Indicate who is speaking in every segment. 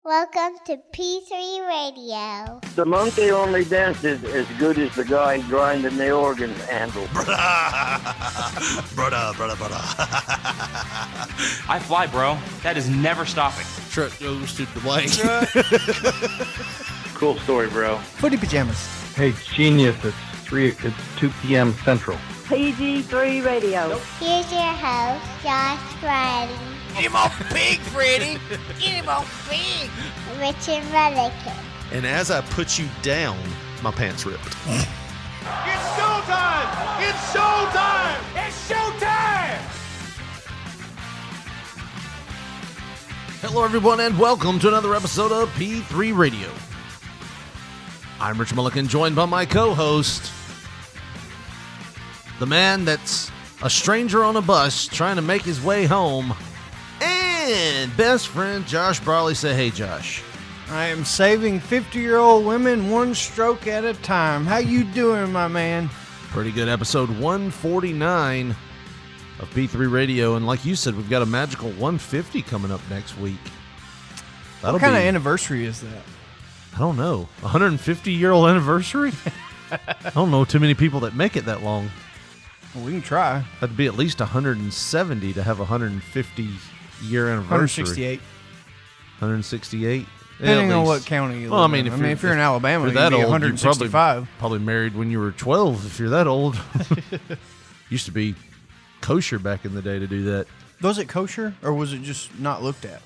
Speaker 1: Welcome to P3 Radio.
Speaker 2: The monkey only dances as good as the guy grinding the organ handle.
Speaker 3: Brother.
Speaker 4: I fly, bro. That is never stopping.
Speaker 5: Truck goes to the blank.
Speaker 6: Cool story, bro.
Speaker 7: Footy pajamas.
Speaker 6: Hey, genius. It's 2 p.m. Central.
Speaker 8: PG3 Radio.
Speaker 1: Here's your host, Josh Riley.
Speaker 5: Get him off pig, Freddy. Get him off pig.
Speaker 1: Richard Mullican.
Speaker 3: And as I put you down, my pants ripped.
Speaker 9: It's showtime! It's showtime! It's showtime!
Speaker 5: Hello, everyone, and welcome to another episode of P3 Radio. I'm Rich Mullican, joined by my co-host, the man that's a stranger on a bus trying to make his way home, and best friend Josh Brawley. Say hey, Josh.
Speaker 7: I am saving 50-year-old women one stroke at a time. How you doing, my man?
Speaker 5: Pretty good. Episode 149 of P3 Radio, and like you said, we've got a magical 150 coming up next week.
Speaker 7: What kind of anniversary is that?
Speaker 5: I don't know. 150-year-old anniversary? I don't know too many people that make it that long.
Speaker 7: Well, we can try.
Speaker 5: That'd be at least 170 to have a 150-year anniversary.
Speaker 7: 168.
Speaker 5: 168?
Speaker 7: Depending on what county you live in. If you're in Alabama, you'd be 165.
Speaker 5: You're probably married when you were 12 if you're that old. Used to be kosher back in the day to do that.
Speaker 7: Was it kosher, or was it just not looked at?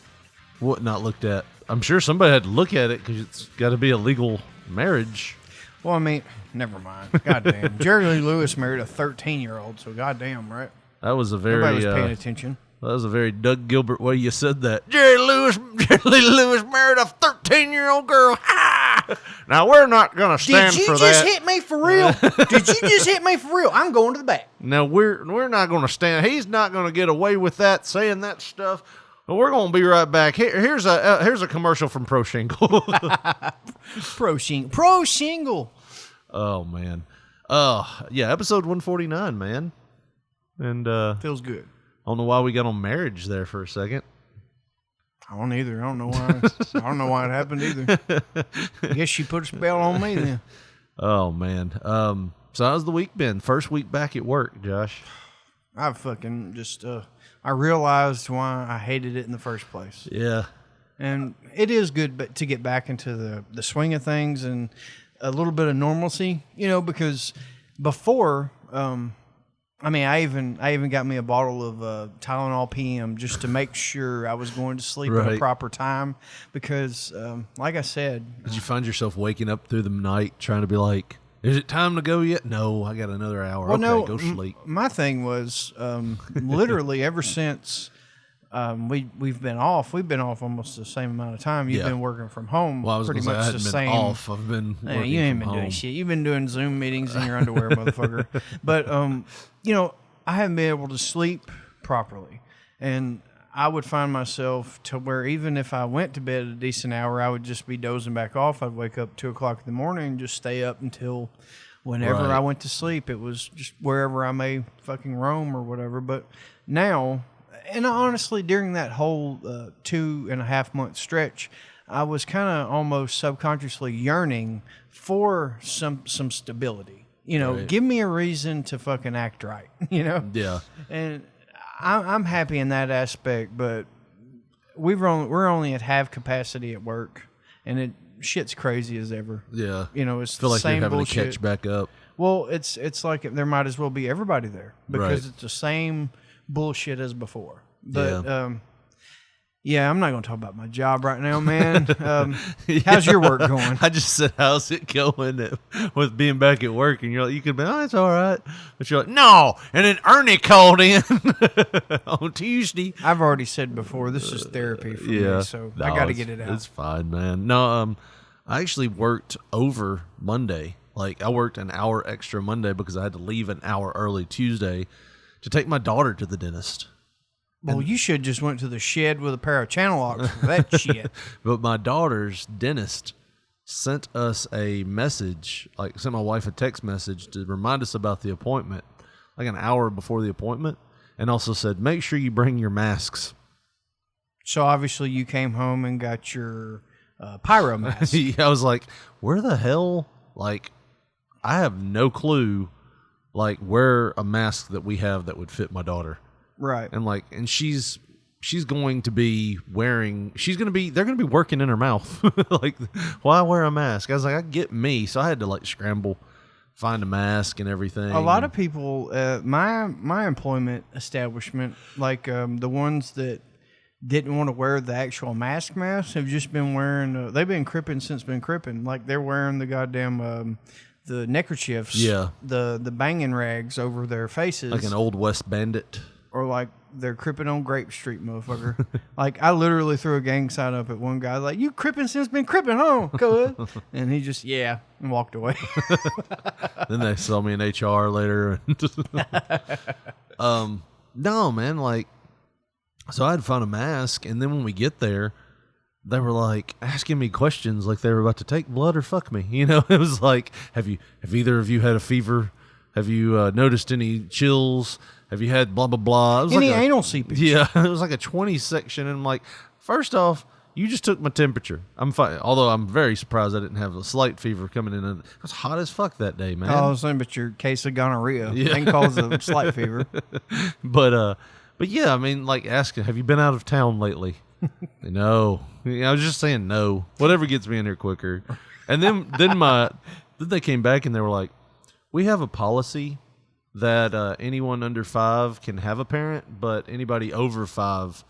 Speaker 5: What not looked at? I'm sure somebody had to look at it because it's got to be a legal marriage.
Speaker 7: Well, I mean, never mind. Goddamn. Jerry Lee Lewis married a 13-year-old, so goddamn, right?
Speaker 5: That was a very...
Speaker 7: Nobody was paying attention.
Speaker 5: That was a very Doug Gilbert way you said that. Jerry Lee Lewis married a 13-year-old girl. Now, we're not going to stand for that.
Speaker 7: Did you just hit me for real? Did you just hit me for real? I'm going to the back.
Speaker 5: Now, we're not going to stand. He's not going to get away with that, saying that stuff. But we're going to be right back. Here's a commercial from Pro Shingle.
Speaker 7: Pro Shingle.
Speaker 5: Oh, man. Yeah, episode 149, man. And
Speaker 7: feels good.
Speaker 5: I don't know why we got on marriage there for a second.
Speaker 7: I don't either. I don't know why. I don't know why it happened either. I guess she put a spell on me then.
Speaker 5: Oh, man. So how's the week been? First week back at work, Josh.
Speaker 7: I've fucking just, I realized why I hated it in the first place.
Speaker 5: Yeah. And
Speaker 7: it is good to get back into the swing of things and a little bit of normalcy, because before, I even got me a bottle of Tylenol PM just to make sure I was going to sleep at a proper time because, like I said...
Speaker 5: Did you find yourself waking up through the night trying to be like, is it time to go yet? No, I got another hour.
Speaker 7: Well,
Speaker 5: okay, go sleep.
Speaker 7: My thing was literally ever since we've been off almost the same amount of time. You've been working from home.
Speaker 5: Well, I was
Speaker 7: pretty
Speaker 5: much
Speaker 7: much
Speaker 5: the
Speaker 7: same.
Speaker 5: Off. I've been working
Speaker 7: you ain't
Speaker 5: from
Speaker 7: been
Speaker 5: home.
Speaker 7: doing shit. You've been doing Zoom meetings in your underwear, motherfucker. But I haven't been able to sleep properly, and I would find myself to where even if I went to bed at a decent hour, I would just be dozing back off. I'd wake up 2 o'clock in the morning and just stay up until whenever I went to sleep. It was just wherever I may fucking roam or whatever. But now, and honestly, during that whole 2.5 month stretch, I was kind of almost subconsciously yearning for some stability. Give me a reason to fucking act right,
Speaker 5: Yeah.
Speaker 7: And I'm happy in that aspect, but we're only at half capacity at work, and shit's crazy as ever.
Speaker 5: Yeah.
Speaker 7: It's
Speaker 5: I feel
Speaker 7: the
Speaker 5: like
Speaker 7: same
Speaker 5: you're having
Speaker 7: bullshit.
Speaker 5: to catch back up.
Speaker 7: Well, it's like there might as well be everybody there because it's the same bullshit as before. But yeah, I'm not going to talk about my job right now, man. How's your work going?
Speaker 5: I just said, how's it going with being back at work? And you're like, you could be, it's all right. But you're like, no. And then Ernie called in on Tuesday.
Speaker 7: I've already said before, this is therapy for me, so I got to get it out.
Speaker 5: It's fine, man. No, I actually worked over Monday. Like, I worked an hour extra Monday because I had to leave an hour early Tuesday to take my daughter to the dentist.
Speaker 7: Well, you should just went to the shed with a pair of channel locks for that shit.
Speaker 5: But my daughter's dentist sent us a message, sent my wife a text message to remind us about the appointment, like an hour before the appointment, and also said, make sure you bring your masks.
Speaker 7: So obviously you came home and got your pyro mask.
Speaker 5: I was like, where the hell? Like, I have no clue, like, where a mask that we have that would fit my daughter.
Speaker 7: Right.
Speaker 5: And like, and she's going to be wearing, they're going to be working in her mouth. Like, why wear a mask? I was like, I get me. So I had to like scramble, find a mask and everything.
Speaker 7: A lot of people, my employment establishment, like the ones that didn't want to wear the actual mask have just been wearing, they've been cripping since been cripping. Like they're wearing the goddamn, the neckerchiefs, the banging rags over their faces.
Speaker 5: Like an Old West bandit.
Speaker 7: Or like they're cripping on Grape Street, motherfucker. Like I literally threw a gang sign up at one guy, like, you cripping since been cripping, huh? Cuz. And he just, and walked away.
Speaker 5: Then they saw me in HR later. No, man, like, so I had to find a mask, and then when we get there, they were like asking me questions like they were about to take blood or fuck me. You know, it was like, have either of you had a fever? Have you noticed any chills? Have you had blah, blah, blah? It was
Speaker 7: Any
Speaker 5: like
Speaker 7: anal seepage?
Speaker 5: Yeah, it was like a 20 section. And I'm like, first off, you just took my temperature. I'm fine. Although I'm very surprised I didn't have a slight fever coming in. It was hot as fuck that day, man.
Speaker 7: I was saying, but your case of gonorrhea ain't cause a slight fever.
Speaker 5: But yeah, I mean, like asking, have you been out of town lately? No. I was just saying no. Whatever gets me in here quicker. And then they came back and they were like, we have a policy that anyone under 5 can have a parent, but anybody over 5,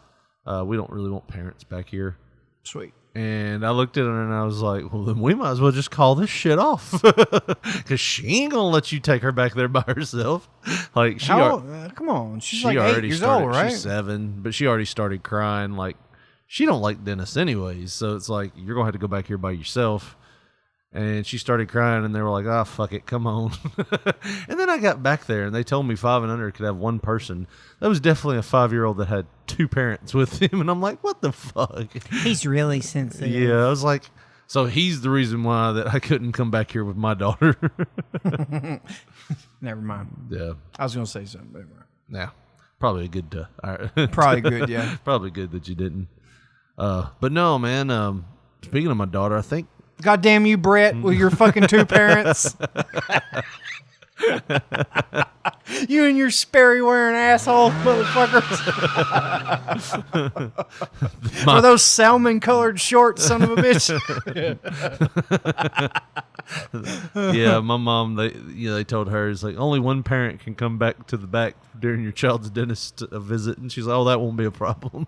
Speaker 5: we don't really want parents back here.
Speaker 7: Sweet.
Speaker 5: And I looked at her and I was like, well, then we might as well just call this shit off. Because she ain't going to let you take her back there by herself. Like,
Speaker 7: come on. She's like 8 years old, right?
Speaker 5: She's 7, but she already started crying. Like, she don't like dentists anyways. So it's like, you're going to have to go back here by yourself. And she started crying, and they were like, "Ah, fuck it, come on." And then I got back there, and they told me 5 and under could have one person. That was definitely a 5-year-old that had 2 parents with him, and I'm like, "What the fuck?"
Speaker 7: He's really sensitive.
Speaker 5: Yeah, I was like, so he's the reason why that I couldn't come back here with my daughter.
Speaker 7: Never mind.
Speaker 5: Yeah,
Speaker 7: I was gonna say something. But never mind.
Speaker 5: Yeah, probably good.
Speaker 7: Probably good. Yeah,
Speaker 5: probably good that you didn't. But no, man. Speaking of my daughter, I think.
Speaker 7: God damn you, Brett, with your fucking 2 parents. You and your Sperry wearing asshole motherfuckers. For those salmon colored shorts, son of a bitch.
Speaker 5: Yeah, my mom, they told her, it's like, only one parent can come back to the back during your child's dentist visit. And she's like, oh, that won't be a problem.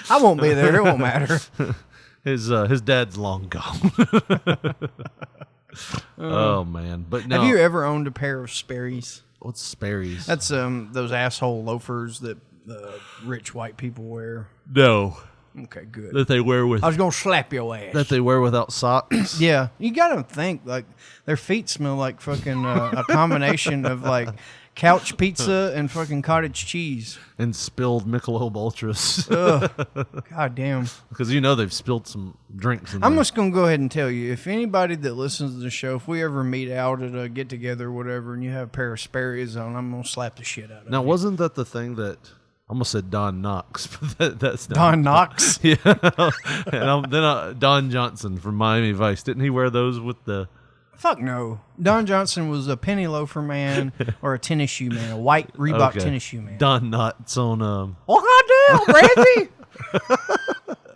Speaker 7: I won't be there. It won't matter.
Speaker 5: His dad's long gone. Oh man! But no.
Speaker 7: Have you ever owned a pair of Sperry's?
Speaker 5: What's Sperry's?
Speaker 7: That's those asshole loafers that rich white people wear.
Speaker 5: No.
Speaker 7: Okay, good.
Speaker 5: That they wear with.
Speaker 7: I was gonna slap your ass.
Speaker 5: That they wear without socks.
Speaker 7: Yeah, you gotta think like their feet smell like fucking a combination of like couch pizza and fucking cottage cheese
Speaker 5: and spilled Michelob Ultras.
Speaker 7: God damn.
Speaker 5: Because they've spilled some drinks in
Speaker 7: I'm
Speaker 5: there.
Speaker 7: just going to go ahead and tell you, if anybody that listens to the show, if we ever meet out at a get-together or whatever and you have a pair of Sperry's on, I'm going to slap the shit out of you.
Speaker 5: Now, wasn't that the thing that... I almost said Don Knox, but that's not...
Speaker 7: Don Knox?
Speaker 5: Yeah. And then Don Johnson from Miami Vice. Didn't he wear those with the...
Speaker 7: Fuck no. Don Johnson was a penny loafer man or a tennis shoe man, a white Reebok tennis shoe man.
Speaker 5: Don Knotts on...
Speaker 7: Oh, goddamn, Randy!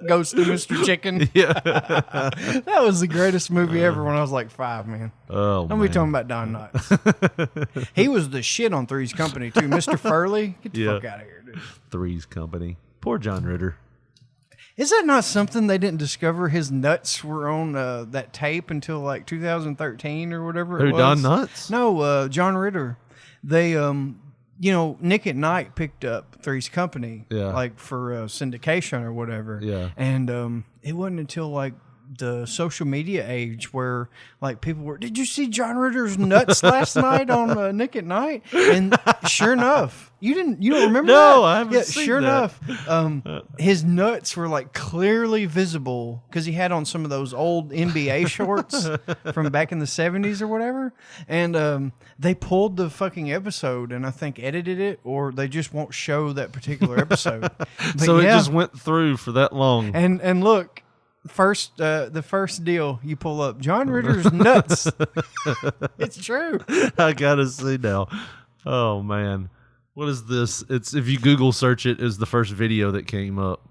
Speaker 7: Ghost of Mr. Chicken.
Speaker 5: Yeah.
Speaker 7: That was the greatest movie ever when I was like 5, man.
Speaker 5: Oh,
Speaker 7: Don't be talking about Don Knotts. He was the shit on Three's Company, too. Mr. Furley, get the fuck out of here, dude.
Speaker 5: Three's Company. Poor John Ritter.
Speaker 7: Is that not something they didn't discover? His nuts were on that tape until like 2013 or whatever it was.
Speaker 5: Who, Don Knotts?
Speaker 7: No, John Ritter. They, Nick at Night picked up Three's Company, like for syndication or whatever.
Speaker 5: Yeah.
Speaker 7: And it wasn't until like the social media age where like people were, did you see John Ritter's nuts last night on Nick at Night? And sure enough, you don't remember that?
Speaker 5: No, I haven't seen
Speaker 7: sure
Speaker 5: that.
Speaker 7: enough, his nuts were like clearly visible because he had on some of those old NBA shorts from back in the 70s or whatever. And they pulled the fucking episode and I think edited it, or they just won't show that particular episode. But
Speaker 5: So it just went through for that long.
Speaker 7: And look, the first deal you pull up, John Ritter's nuts. It's true.
Speaker 5: I gotta see now. Oh man, what is this? It's if you Google search it, is the first video that came up.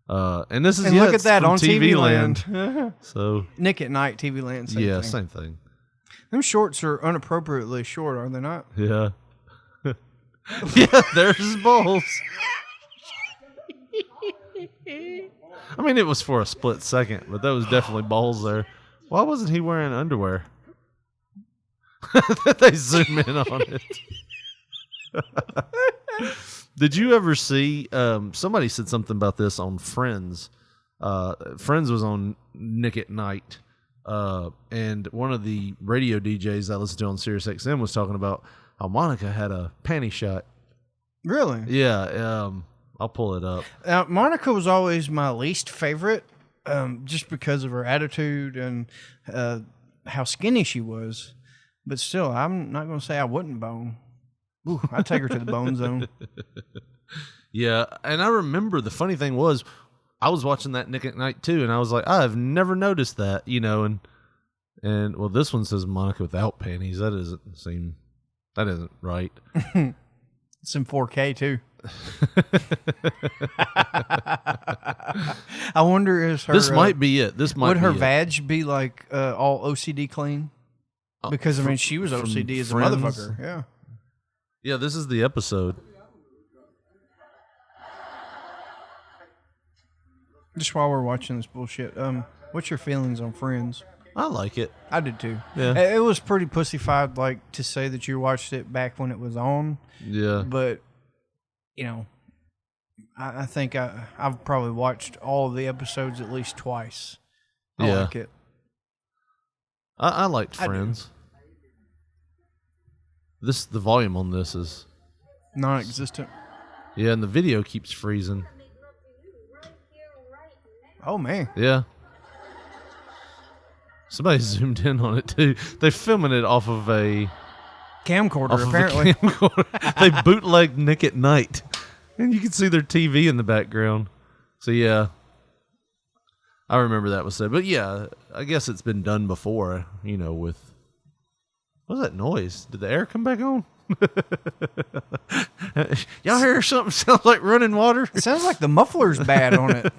Speaker 5: And this is
Speaker 7: And look at that
Speaker 5: from
Speaker 7: on TV Land.
Speaker 5: So
Speaker 7: Nick at Night, TV Land.
Speaker 5: Same thing.
Speaker 7: Them shorts are unappropriately short, are they not?
Speaker 5: Yeah. Yeah, there's his balls. I mean, it was for a split second, but that was definitely balls there. Why wasn't he wearing underwear? They zoom in on it. Did you ever see, somebody said something about this on Friends. Friends was on Nick at Night. And one of the radio DJs I listened to on Sirius XM was talking about how Monica had a panty shot.
Speaker 7: Really?
Speaker 5: Yeah. I'll pull it up.
Speaker 7: Monica was always my least favorite, just because of her attitude and how skinny she was. But still, I'm not going to say I wouldn't bone. Ooh, I'd take her to the bone zone.
Speaker 5: Yeah, and I remember the funny thing was, I was watching that Nick at Night too, and I was like, I've never noticed that, and well, this one says Monica without panties. That isn't right.
Speaker 7: It's in 4K too. I wonder is her.
Speaker 5: This might be it. This might
Speaker 7: would her
Speaker 5: be
Speaker 7: vag be like all OCD clean? Because I mean, she was OCD as a motherfucker. Yeah.
Speaker 5: Yeah, this is the episode.
Speaker 7: Just while we're watching this bullshit, what's your feelings on Friends?
Speaker 5: I like it.
Speaker 7: I did too.
Speaker 5: Yeah.
Speaker 7: It was pretty pussyfied, like, to say that you watched it back when it was on.
Speaker 5: Yeah.
Speaker 7: But, I think I've probably watched all of the episodes at least twice. I like it.
Speaker 5: I liked Friends. The volume on this is
Speaker 7: non-existent.
Speaker 5: Yeah, and the video keeps freezing.
Speaker 7: Oh man.
Speaker 5: Yeah. Somebody zoomed in on it too. They're filming it off of a
Speaker 7: camcorder, apparently.
Speaker 5: They bootlegged Nick at Night. And you can see their TV in the background. So yeah. I remember that was said. But yeah, I guess it's been done before, with what was that noise? Did the air come back on? Y'all hear something sounds like running water?
Speaker 7: It sounds like the muffler's bad on it.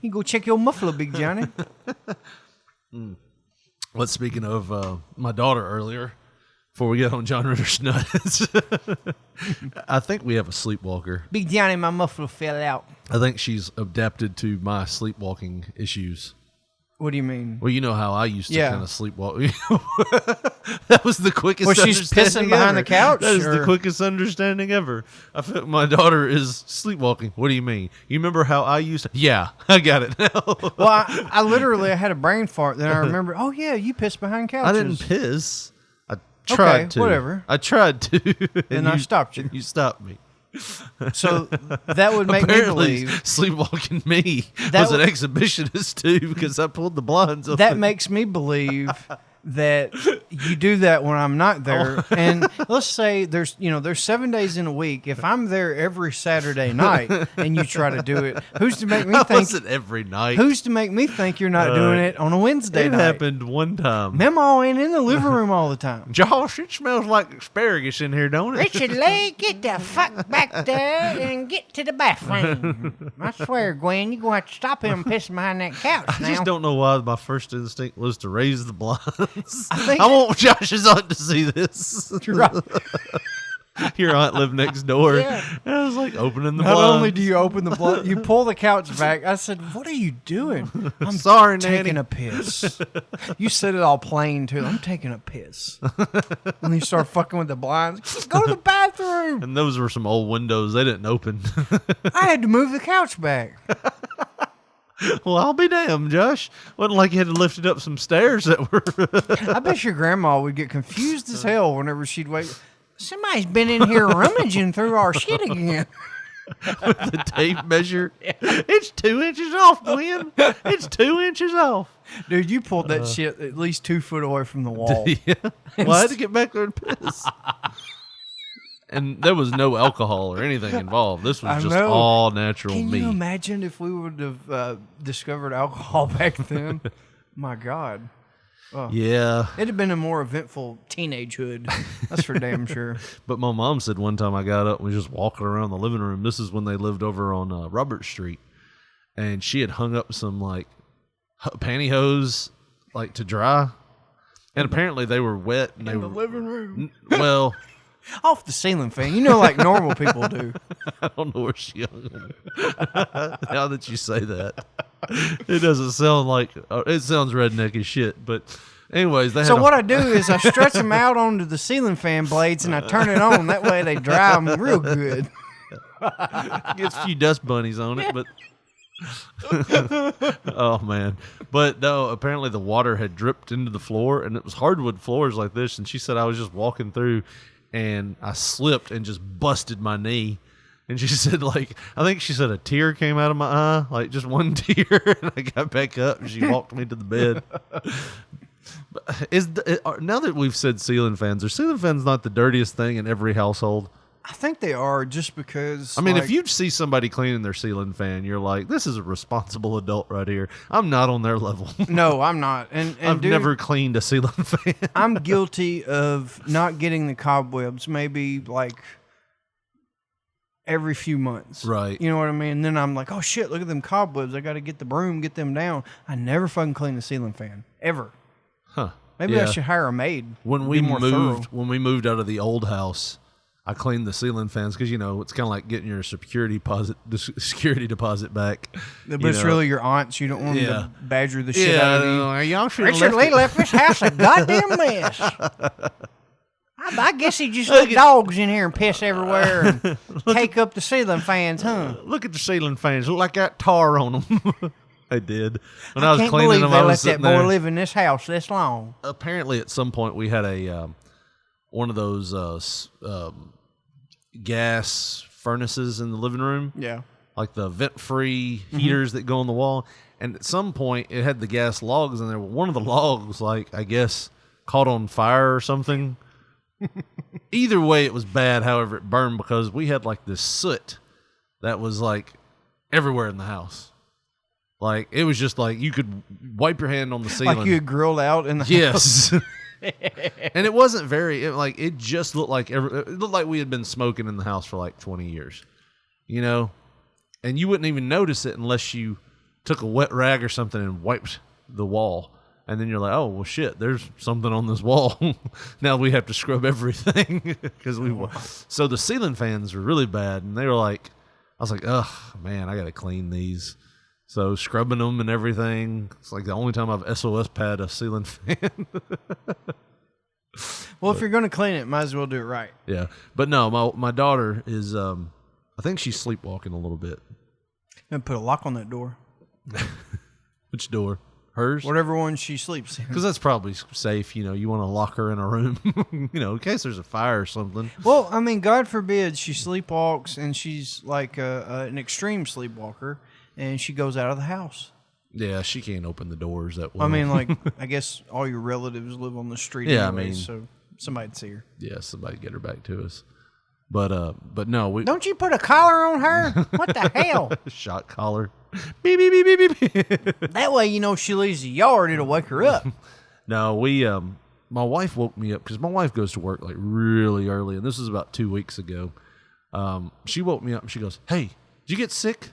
Speaker 7: You go check your muffler, Big Johnny.
Speaker 5: Well, speaking of my daughter earlier, before we get on John Ritter's nuts, I think we have a sleepwalker.
Speaker 7: Big Johnny, my muffler fell out.
Speaker 5: I think she's adapted to my sleepwalking issues.
Speaker 7: What do you mean?
Speaker 5: Well, you know how I used to kind of sleepwalk. That was the quickest.
Speaker 7: Was she pissing behind the couch?
Speaker 5: That is the quickest understanding ever. I feel my daughter is sleepwalking. What do you mean? You remember how I used to? Yeah, I got it now.
Speaker 7: Well, I literally had a brain fart. Then I remember, oh yeah, you pissed behind couches.
Speaker 5: I didn't piss. I tried to.
Speaker 7: Whatever.
Speaker 5: I tried to.
Speaker 7: And I stopped you.
Speaker 5: And you stopped me.
Speaker 7: So that would make me believe
Speaker 5: sleepwalking me was an exhibitionist too, because I pulled the blinds open.
Speaker 7: That makes me believe that you do that when I'm not there. And let's say there's 7 days in a week. If I'm there every Saturday night and you try to do it, who's to make me think?
Speaker 5: Wasn't every night.
Speaker 7: Who's to make me think you're not doing it on a Wednesday night?
Speaker 5: It happened one time.
Speaker 7: Memo ain't in the living room all the time.
Speaker 5: Josh, it smells like asparagus in here, don't it?
Speaker 7: Richard Lee, get the fuck back there and get to the bathroom. I swear, Gwen, you're going to have to stop him pissing behind that couch now.
Speaker 5: I just don't know why my first instinct was to raise the blinds. I want Josh's aunt to see this.
Speaker 7: Right.
Speaker 5: Your aunt lived next door.
Speaker 7: Yeah.
Speaker 5: And I was like opening the
Speaker 7: Not
Speaker 5: blinds.
Speaker 7: only do you open the blind, you pull the couch back. I said, "What are you doing?" I'm
Speaker 5: sorry,
Speaker 7: taking
Speaker 5: Nanny.
Speaker 7: a piss. You said it all plain too. I'm taking a piss. And you start fucking with the blinds. Go to the bathroom.
Speaker 5: And those were some old windows. They didn't open.
Speaker 7: I had to move the couch back.
Speaker 5: Well, I'll be damned, Josh. Wasn't like you had to lift it up some stairs that were.
Speaker 7: I bet your grandma would get confused as hell whenever she'd wake. Somebody's been in here rummaging through our shit again.
Speaker 5: With the tape measure. It's 2 inches off, Gwen. It's 2 inches off.
Speaker 7: Dude, you pulled that shit at least 2 foot away from the wall.
Speaker 5: Yeah. Well, I had to get back there and piss. And there was no alcohol or anything involved. This was just
Speaker 7: know.
Speaker 5: all natural
Speaker 7: Can
Speaker 5: meat.
Speaker 7: you imagine if we would have discovered alcohol back then? My God. Oh.
Speaker 5: Yeah.
Speaker 7: It'd have been a more eventful teenagehood. That's for damn sure.
Speaker 5: But my mom said one time I got up and was just walking around the living room. This is when they lived over on Robert Street. And she had hung up some like pantyhose like to dry. And apparently they were wet. And
Speaker 7: In the living room.
Speaker 5: Well,
Speaker 7: off the ceiling fan. You know, like normal people do.
Speaker 5: I don't know where she hung them. Now that you say that, it doesn't sound like it sounds redneck as shit. But anyways, they had
Speaker 7: So what I do is I stretch them out onto the ceiling fan blades and I turn it on. That way they dry them real good.
Speaker 5: Gets a few dust bunnies on it, but oh man. But no, apparently the water had dripped into the floor, and it was hardwood floors like this. And she said I was just walking through, and I slipped and just busted my knee. And she said, like, I think she said a tear came out of my eye, like just one tear. And I got back up, and she walked me to the bed. Now that we've said ceiling fans, are ceiling fans not the dirtiest thing in every household?
Speaker 7: I think they are, just because.
Speaker 5: I mean, if you see somebody cleaning their ceiling fan, you're like, this is a responsible adult right here. I'm not on their level.
Speaker 7: No, I'm not. And
Speaker 5: I've
Speaker 7: dude,
Speaker 5: never cleaned a ceiling fan.
Speaker 7: I'm guilty of not getting the cobwebs, maybe like every few months.
Speaker 5: Right.
Speaker 7: You know what I mean? And then I'm like, oh shit, look at them cobwebs. I got to get the broom, get them down. I never fucking clean the ceiling fan. Ever.
Speaker 5: Huh.
Speaker 7: Maybe I should hire a maid.
Speaker 5: When we moved out of the old house, I cleaned the ceiling fans because, you know, it's kind of like getting your security deposit back.
Speaker 7: But it's really your aunts. You don't want them to badger the shit out of you.
Speaker 5: Y'all should
Speaker 7: Richard Lee left this house a goddamn mess. I guess he just let dogs in here and piss everywhere and take up the ceiling fans, huh?
Speaker 5: Look at the ceiling fans. Look like got tar on them. They did. When I was
Speaker 7: can't
Speaker 5: cleaning
Speaker 7: believe
Speaker 5: them,
Speaker 7: they
Speaker 5: I
Speaker 7: let
Speaker 5: was
Speaker 7: that
Speaker 5: sitting
Speaker 7: boy
Speaker 5: there.
Speaker 7: live in this house this long.
Speaker 5: Apparently, at some point, we had a one of those gas furnaces in the living room.
Speaker 7: Yeah.
Speaker 5: Like the vent-free heaters that go on the wall. And at some point, it had the gas logs in there. One of the logs, like, I guess, caught on fire or something. Either way, it was bad. However, it burned because we had, like, this soot that was, like, everywhere in the house. Like, it was just like you could wipe your hand on the ceiling.
Speaker 7: Like you had grilled out in the
Speaker 5: house. Yes. And it wasn't it just looked like it looked like we had been smoking in the house for like 20 years, you know, and you wouldn't even notice it unless you took a wet rag or something and wiped the wall. And then you're like, oh, well, shit, there's something on this wall. Now we have to scrub everything because so the ceiling fans were really bad. And they were like, I was like, ugh, man, I got to clean these. So scrubbing them and everything. It's like the only time I've SOS pad a ceiling fan.
Speaker 7: Well, if you're going to clean it, might as well do it right.
Speaker 5: Yeah. But no, my daughter is, I think she's sleepwalking a little bit.
Speaker 7: And put a lock on that door.
Speaker 5: Which door? Hers?
Speaker 7: Whatever one she sleeps in.
Speaker 5: Because that's probably safe. You know, you want to lock her in a room, you know, in case there's a fire or something.
Speaker 7: Well, I mean, God forbid she sleepwalks and she's like an extreme sleepwalker and she goes out of the house.
Speaker 5: Yeah, she can't open the doors that well.
Speaker 7: I mean, like, I guess all your relatives live on the street anyway, so somebody'd see her.
Speaker 5: Yeah, somebody get her back to us. But no,
Speaker 7: Don't you put a collar on her? What the hell?
Speaker 5: Shot collar. Beep, beep, beep, beep, beep.
Speaker 7: That way, you know, if she leaves the yard, it'll wake her up.
Speaker 5: No, my wife woke me up because my wife goes to work like really early, and this was about 2 weeks ago. She woke me up and she goes, "Hey, did you get sick?"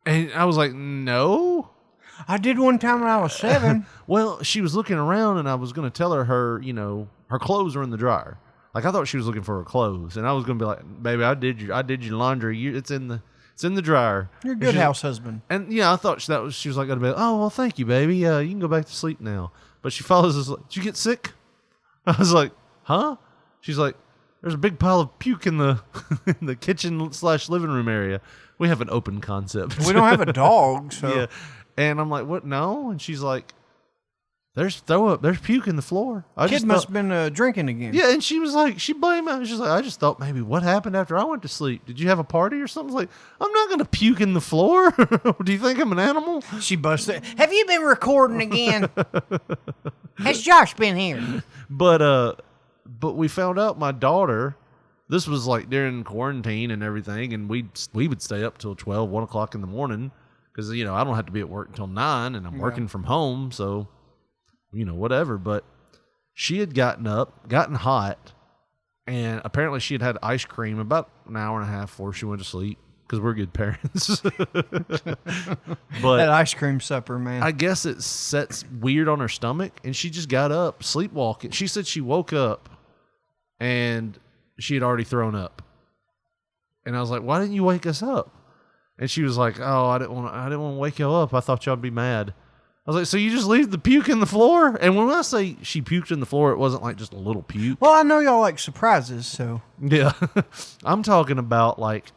Speaker 5: And I was like, "No."
Speaker 7: I did one time when I was 7.
Speaker 5: Well, she was looking around, and I was going to tell her her clothes are in the dryer. Like, I thought she was looking for her clothes, and I was going to be like, "Baby, I did your laundry. It's in the dryer."
Speaker 7: You're a good house husband.
Speaker 5: And yeah, I thought she was like going to be like, "Oh, well, thank you, baby. You can go back to sleep now." But she follows us like, "Did you get sick?" I was like, "Huh?" She's like, "There's a big pile of puke in the in the kitchen/living room area." We have an open concept.
Speaker 7: We don't have a dog, so
Speaker 5: yeah. And I'm like, "What? No?" And she's like, "There's throw up. There's puke in the floor."
Speaker 7: Kid must have been drinking again.
Speaker 5: Yeah, and she was like, she blamed me. She's like, "I just thought maybe what happened after I went to sleep. Did you have a party or something?" I was like, "I'm not going to puke in the floor. Do you think I'm an animal?"
Speaker 7: She busted. Have you been recording again? Has Josh been here?
Speaker 5: But we found out my daughter, this was like during quarantine and everything, and we would stay up till 12, 1 o'clock in the morning because, I don't have to be at work until 9 and I'm working from home. So, whatever. But she had gotten hot, and apparently she had ice cream about an hour and a half before she went to sleep because we're good parents. But
Speaker 7: that ice cream supper, man.
Speaker 5: I guess it sets weird on her stomach, and she just got up, sleepwalking. She said she woke up and she had already thrown up. And I was like, "Why didn't you wake us up?" And she was like, "Oh, I didn't want to wake y'all up. I thought y'all'd be mad." I was like, "So you just leave the puke in the floor?" And when I say she puked in the floor, it wasn't like just a little puke.
Speaker 7: Well, I know y'all like surprises, so.
Speaker 5: Yeah. I'm talking about like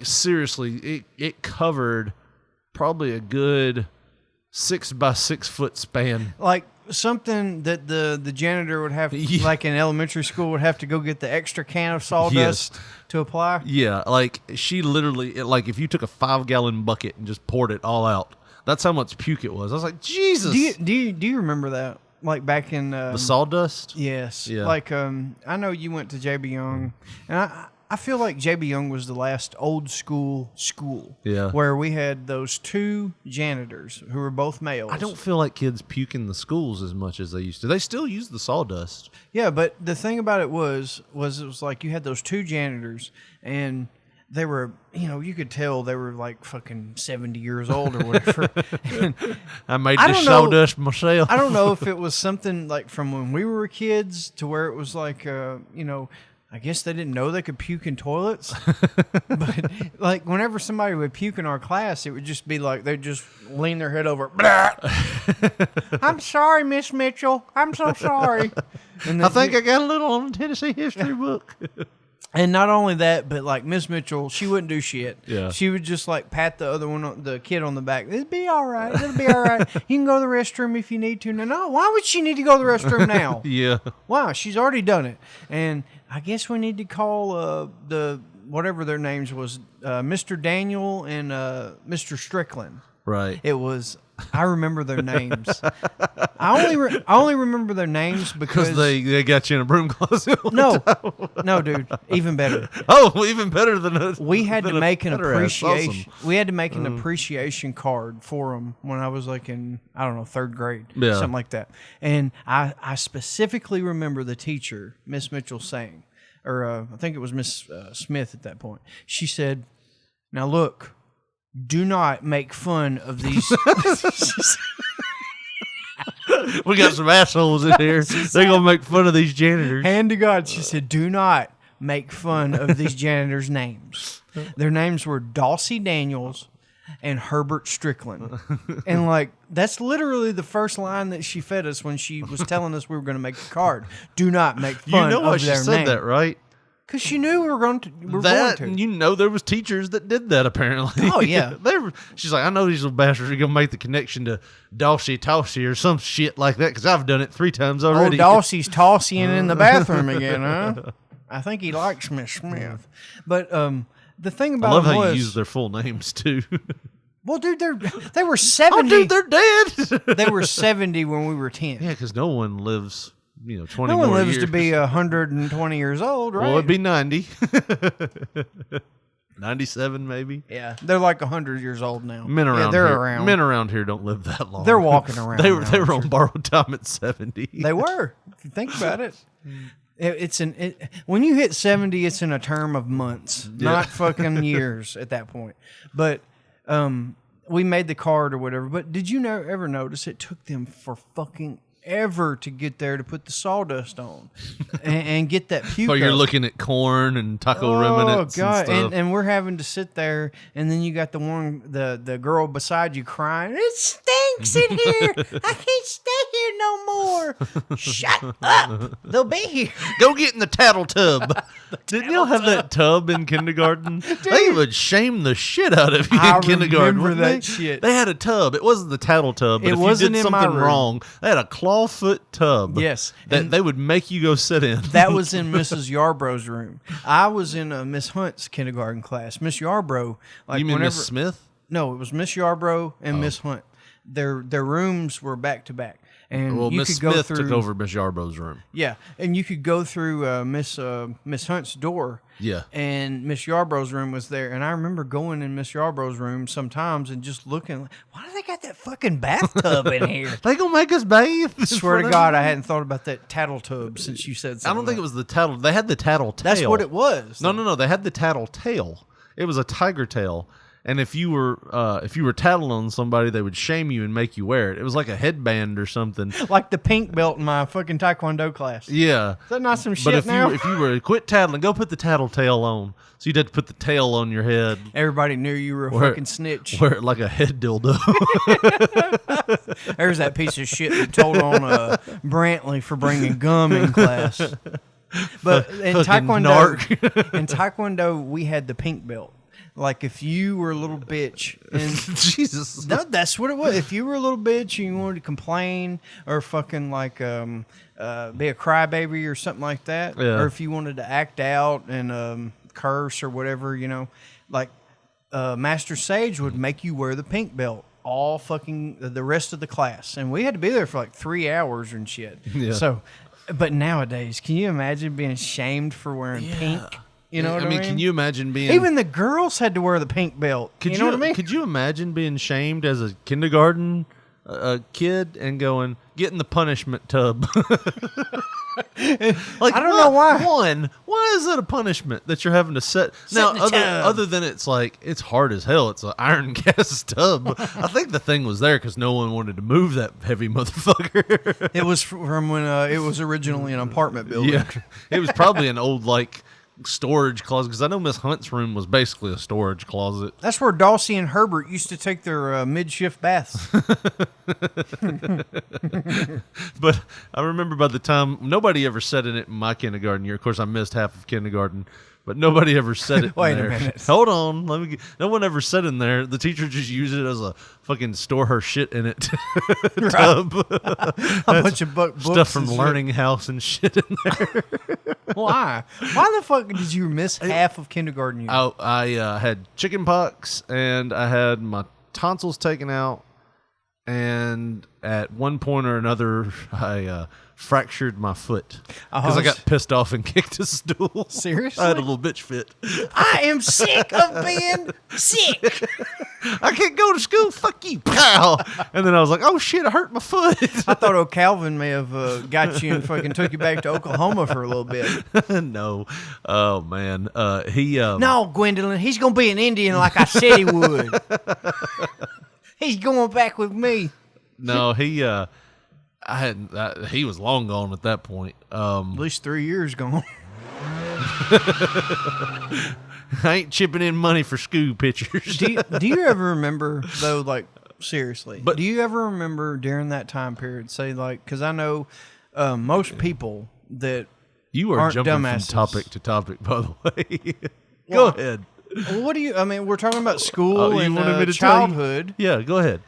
Speaker 5: seriously, it covered probably a good 6 by 6 foot span.
Speaker 7: Like something that the janitor would have, like in elementary school, would have to go get the extra can of sawdust to apply.
Speaker 5: Yeah, like she literally, like if you took a 5-gallon bucket and just poured it all out, that's how much puke it was. I was like, Jesus.
Speaker 7: Do you remember that? Like back in
Speaker 5: the sawdust?
Speaker 7: Yes.
Speaker 5: Yeah.
Speaker 7: Like I know you went to JB Young, and I feel like JB Young was the last old school where we had those 2 janitors who were both males.
Speaker 5: I don't feel like kids puke in the schools as much as they used to. They still use the sawdust.
Speaker 7: Yeah, but the thing about it was it was like you had those 2 janitors, and they were, you could tell they were like fucking 70 years old or whatever.
Speaker 5: I made the sawdust myself.
Speaker 7: I don't know if it was something like from when we were kids to where it was like, I guess they didn't know they could puke in toilets. But like whenever somebody would puke in our class, it would just be like they'd just lean their head over. "I'm sorry, Miss Mitchell. I'm so sorry." And
Speaker 5: I think I got a little on the Tennessee history book.
Speaker 7: And not only that, but like Miss Mitchell, she wouldn't do shit.
Speaker 5: Yeah.
Speaker 7: She would just like pat the other one, the kid on the back. "It'll be all right. It'll be all right. You can go to the restroom if you need to." No, why would she need to go to the restroom now?
Speaker 5: Yeah.
Speaker 7: Wow, she's already done it. And I guess we need to call the whatever their names was, Mr. Daniel and Mr. Strickland.
Speaker 5: Right.
Speaker 7: It was. I remember their names. I only remember their names because
Speaker 5: they got you in a broom closet.
Speaker 7: No, dude, even better.
Speaker 5: Oh, even better than us.
Speaker 7: We had to make an appreciation.
Speaker 5: Awesome.
Speaker 7: We had to make an appreciation card for them when I was like in 3rd grade, something like that. And I specifically remember the teacher, Miss Mitchell, saying, or I think it was Miss Smith at that point. She said, "Now look. Do not make fun of these."
Speaker 5: We got some assholes in here. They're going to make fun of these janitors.
Speaker 7: Hand to God. She said, "Do not make fun of these janitors' names." Their names were Dulcie Daniels and Herbert Strickland. And like, that's literally the first line that she fed us when she was telling us we were going to make a card. Do not make fun of their name.
Speaker 5: You know why she said that, right?
Speaker 7: Because she knew we were going to.
Speaker 5: There was teachers that did that apparently.
Speaker 7: Oh yeah,
Speaker 5: she's like, "I know these little bastards are gonna make the connection to Dulcie Tossy or some shit like that because I've done it 3 times already."
Speaker 7: Oh, Dulcie's tossing in the bathroom again, huh? I think he likes Miss Smith. But the thing about
Speaker 5: I love
Speaker 7: them
Speaker 5: how
Speaker 7: was,
Speaker 5: you use their full names too.
Speaker 7: Well, dude, they were 70.
Speaker 5: Oh, dude, they're dead.
Speaker 7: They were 70 when we were 10.
Speaker 5: Yeah, because no one lives. 20
Speaker 7: no
Speaker 5: more
Speaker 7: one lives
Speaker 5: years.
Speaker 7: to be 120 years old, right?
Speaker 5: Well, it'd be 90. 97 maybe.
Speaker 7: Yeah, they're like 100 years old now.
Speaker 5: Men around
Speaker 7: they're
Speaker 5: here,
Speaker 7: around.
Speaker 5: Men around here don't live that long.
Speaker 7: They're walking around.
Speaker 5: they were on borrowed time at 70.
Speaker 7: They were. If you think about it. When you hit 70, it's in a term of months, not fucking years at that point. But we made the card or whatever. But did you ever notice it took them for fucking ever to get there to put the sawdust on and get that puke.
Speaker 5: Oh, you're
Speaker 7: up.
Speaker 5: looking at corn and taco remnants. Oh God!
Speaker 7: And we're having to sit there, and then you got the girl beside you crying. It stinks in here. I can't stay here no more. Shut up. They'll be here.
Speaker 5: Go get in the tattle tub. Didn't y'all have that tub in kindergarten? Dude, they would shame the shit out of you in kindergarten.
Speaker 7: Remember that shit.
Speaker 5: They had a tub. It wasn't the tattle tub, but if you did something wrong, they had a clawfoot tub.
Speaker 7: Yes.
Speaker 5: That they would make you go sit in.
Speaker 7: That was in Mrs. Yarborough's room. I was in Miss Hunt's kindergarten class. Miss Yarborough.
Speaker 5: You mean Miss Smith?
Speaker 7: No, it was Miss Yarborough and Miss Hunt. Their rooms were back to back. And
Speaker 5: Well,
Speaker 7: you
Speaker 5: Miss
Speaker 7: could go
Speaker 5: Smith
Speaker 7: through,
Speaker 5: took over Miss Yarborough's room.
Speaker 7: Yeah, and you could go through Miss Hunt's door.
Speaker 5: Yeah.
Speaker 7: And Miss Yarborough's room was there, and I remember going in Miss Yarborough's room sometimes and just looking, like, why do they got that fucking bathtub in here?
Speaker 5: They gonna make us bathe?
Speaker 7: I swear to God, I hadn't thought about that tattle tub since you said something.
Speaker 5: I don't think it was the tattle. They had the tattle tail.
Speaker 7: That's what it was.
Speaker 5: No. They had the tattle tail. It was a tiger tail. And if you were tattling on somebody, they would shame you and make you wear it. It was like a headband or something.
Speaker 7: Like the pink belt in my fucking Taekwondo class.
Speaker 5: Yeah.
Speaker 7: Is that not some shit
Speaker 5: but if
Speaker 7: now?
Speaker 5: if you were quit tattling, go put the tattle tail on. So you'd have to put the tail on your head.
Speaker 7: Everybody knew you were a fucking snitch.
Speaker 5: Wear it like a head dildo.
Speaker 7: There's that piece of shit that told on Brantley for bringing gum in class. But in Taekwondo, we had the pink belt. Like if you were a little bitch, and
Speaker 5: Jesus,
Speaker 7: that's what it was. If you were a little bitch and you wanted to complain or fucking like be a crybaby or something like that,
Speaker 5: yeah.
Speaker 7: or if you wanted to act out and curse or whatever, you know, like Master Sage would make you wear the pink belt all fucking the rest of the class, and we had to be there for like 3 hours and shit.
Speaker 5: Yeah.
Speaker 7: So, but nowadays, can you imagine being shamed for wearing pink? You know what I mean?
Speaker 5: Can you imagine being...
Speaker 7: Even the girls had to wear the pink belt. You know what I mean?
Speaker 5: Could you imagine being shamed as a kindergarten kid and going, get in the punishment tub? Like,
Speaker 7: I don't know why.
Speaker 5: Why is that a punishment that you're having to set? Now, other than it's like, it's hard as hell. It's an iron cast tub. I think the thing was there because no one wanted to move that heavy motherfucker.
Speaker 7: It was from when it was originally an apartment building.
Speaker 5: Yeah. It was probably an old, like, storage closet, because I know Miss Hunt's room was basically a storage closet.
Speaker 7: That's where Dawsey and Herbert used to take their mid-shift baths.
Speaker 5: But I remember by the time, nobody ever sat in it in my kindergarten year. Of course, I missed half of kindergarten, but nobody ever sat it
Speaker 7: Wait
Speaker 5: in there.
Speaker 7: a minute.
Speaker 5: Hold on. No one ever sat in there. The teacher just used it as a fucking store her shit in it tub.
Speaker 7: A bunch of books
Speaker 5: Stuff from
Speaker 7: and
Speaker 5: Learning House and shit in there.
Speaker 7: Why? Why the fuck did you miss half of kindergarten year?
Speaker 5: I had chicken pox, and I had my tonsils taken out, and at one point or another, I fractured my foot because I got pissed off and kicked a stool.
Speaker 7: Seriously?
Speaker 5: I had a little bitch fit.
Speaker 7: I am sick of being sick.
Speaker 5: I can't go to school. Fuck you. Pow. And then I was like, oh shit, I hurt my foot.
Speaker 7: I thought O'Calvin may have got you and fucking took you back to Oklahoma for a little bit.
Speaker 5: No. Oh man. He
Speaker 7: No, Gwendolyn, he's gonna be an Indian like I said he would. He's going back with me.
Speaker 5: No, he he was long gone at that point.
Speaker 7: At least 3 years gone.
Speaker 5: I ain't chipping in money for school pictures.
Speaker 7: Do you ever remember, though, like, seriously, but do you ever remember during that time period, say, like, because I know most people that
Speaker 5: you are
Speaker 7: aren't
Speaker 5: jumping
Speaker 7: dumbasses.
Speaker 5: from topic to topic, by the way. Go ahead.
Speaker 7: What do you, I mean, we're talking about school and
Speaker 5: wanted me to
Speaker 7: childhood.
Speaker 5: Yeah, go ahead.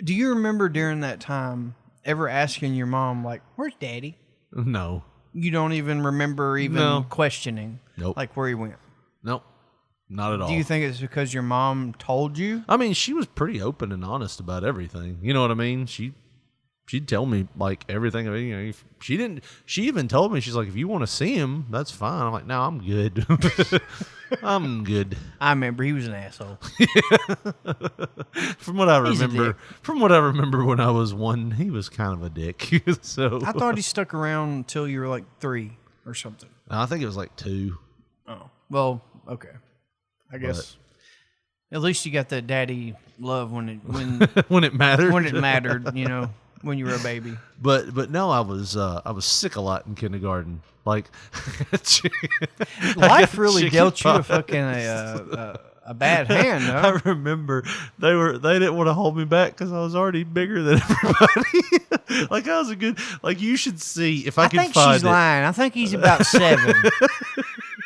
Speaker 7: Do you remember during that time ever asking your mom, like, where's Daddy?
Speaker 5: No.
Speaker 7: You don't even remember questioning,
Speaker 5: Nope.
Speaker 7: like, where he went?
Speaker 5: Nope. Not at all.
Speaker 7: Do you think it's because your mom told you?
Speaker 5: I mean, she was pretty open and honest about everything. You know what I mean? She'd tell me like everything. You know, she even told me, she's like, if you want to see him, that's fine. I'm like, no, I'm good. I'm good.
Speaker 7: I remember he was an asshole.
Speaker 5: From what I remember when I was 1, he was kind of a dick. So
Speaker 7: I thought he stuck around until you were like 3 or something.
Speaker 5: I think it was like 2.
Speaker 7: Oh, well, okay. I guess at least you got that daddy love when it
Speaker 5: when it mattered.
Speaker 7: When it mattered, you know, when you were a baby.
Speaker 5: But no, I was sick a lot in kindergarten. Like
Speaker 7: life really dealt you a bad hand. Huh?
Speaker 5: I remember they didn't want to hold me back because I was already bigger than everybody. Like I was a good. Like you should see if I could
Speaker 7: think
Speaker 5: find
Speaker 7: she's lying. I think he's about 7.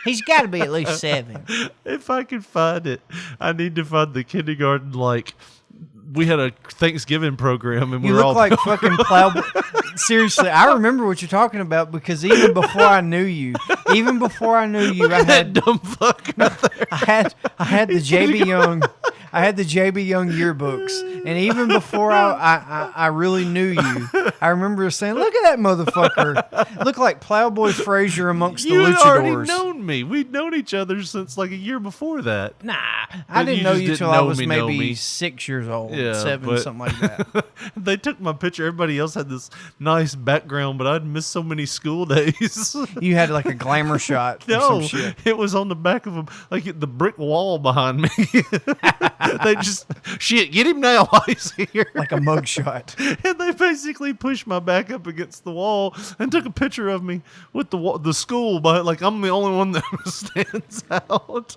Speaker 7: He's got to be at least 7.
Speaker 5: If I could find it, I need to find the kindergarten. Like we had a Thanksgiving program, and we were all
Speaker 7: like fucking plow. Seriously, I remember what you're talking about because even before I knew you, I had
Speaker 5: dumb fuck.
Speaker 7: I had the JB Young. I I had the JB Young yearbooks, and even before I really knew you, I remember saying, "Look at that motherfucker! Look like Plowboy Frazier amongst the
Speaker 5: You had already
Speaker 7: luchadors."
Speaker 5: known me. We'd known each other since like a year before that.
Speaker 7: Nah, I
Speaker 5: But
Speaker 7: didn't
Speaker 5: you
Speaker 7: know
Speaker 5: just
Speaker 7: you
Speaker 5: didn't
Speaker 7: till I
Speaker 5: know
Speaker 7: was
Speaker 5: me, know
Speaker 7: maybe
Speaker 5: me.
Speaker 7: 6 years old,
Speaker 5: Yeah,
Speaker 7: 7,
Speaker 5: but-
Speaker 7: something like that.
Speaker 5: They took my picture. Everybody else had this nice background, but I'd missed so many school days.
Speaker 7: You had like a glamour shot or
Speaker 5: No,
Speaker 7: some shit.
Speaker 5: it was on the back of them, like the brick wall behind me. They just shit. Get him now while he's here.
Speaker 7: Like a mugshot.
Speaker 5: And they basically pushed my back up against the wall and took a picture of me with the school, but like I'm the only one that stands out.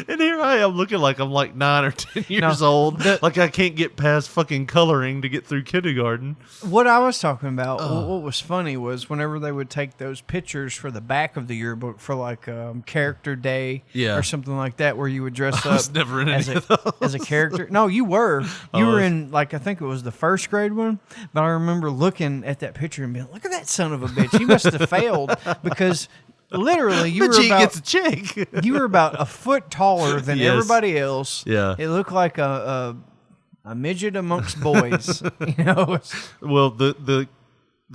Speaker 5: And here I am looking like I'm like 9 or 10 years old, like I can't get past fucking coloring to get through kindergarten.
Speaker 7: What I was talking about, what was funny was whenever they would take those pictures for the back of the yearbook for like character day
Speaker 5: Yeah.
Speaker 7: or something like that, where you would dress
Speaker 5: I
Speaker 7: up
Speaker 5: was never in
Speaker 7: as
Speaker 5: any
Speaker 7: a
Speaker 5: of those.
Speaker 7: as a character. No, you were. You
Speaker 5: Oh,
Speaker 7: were in like I think it was the first grade one. But I remember looking at that picture and being, "Look at that son of a bitch! He must have failed because." Literally, you
Speaker 5: But
Speaker 7: were
Speaker 5: she
Speaker 7: about
Speaker 5: gets a check.
Speaker 7: you were about a foot taller than
Speaker 5: Yes.
Speaker 7: everybody else.
Speaker 5: Yeah.
Speaker 7: It looked like a midget amongst boys. You know,
Speaker 5: Well, the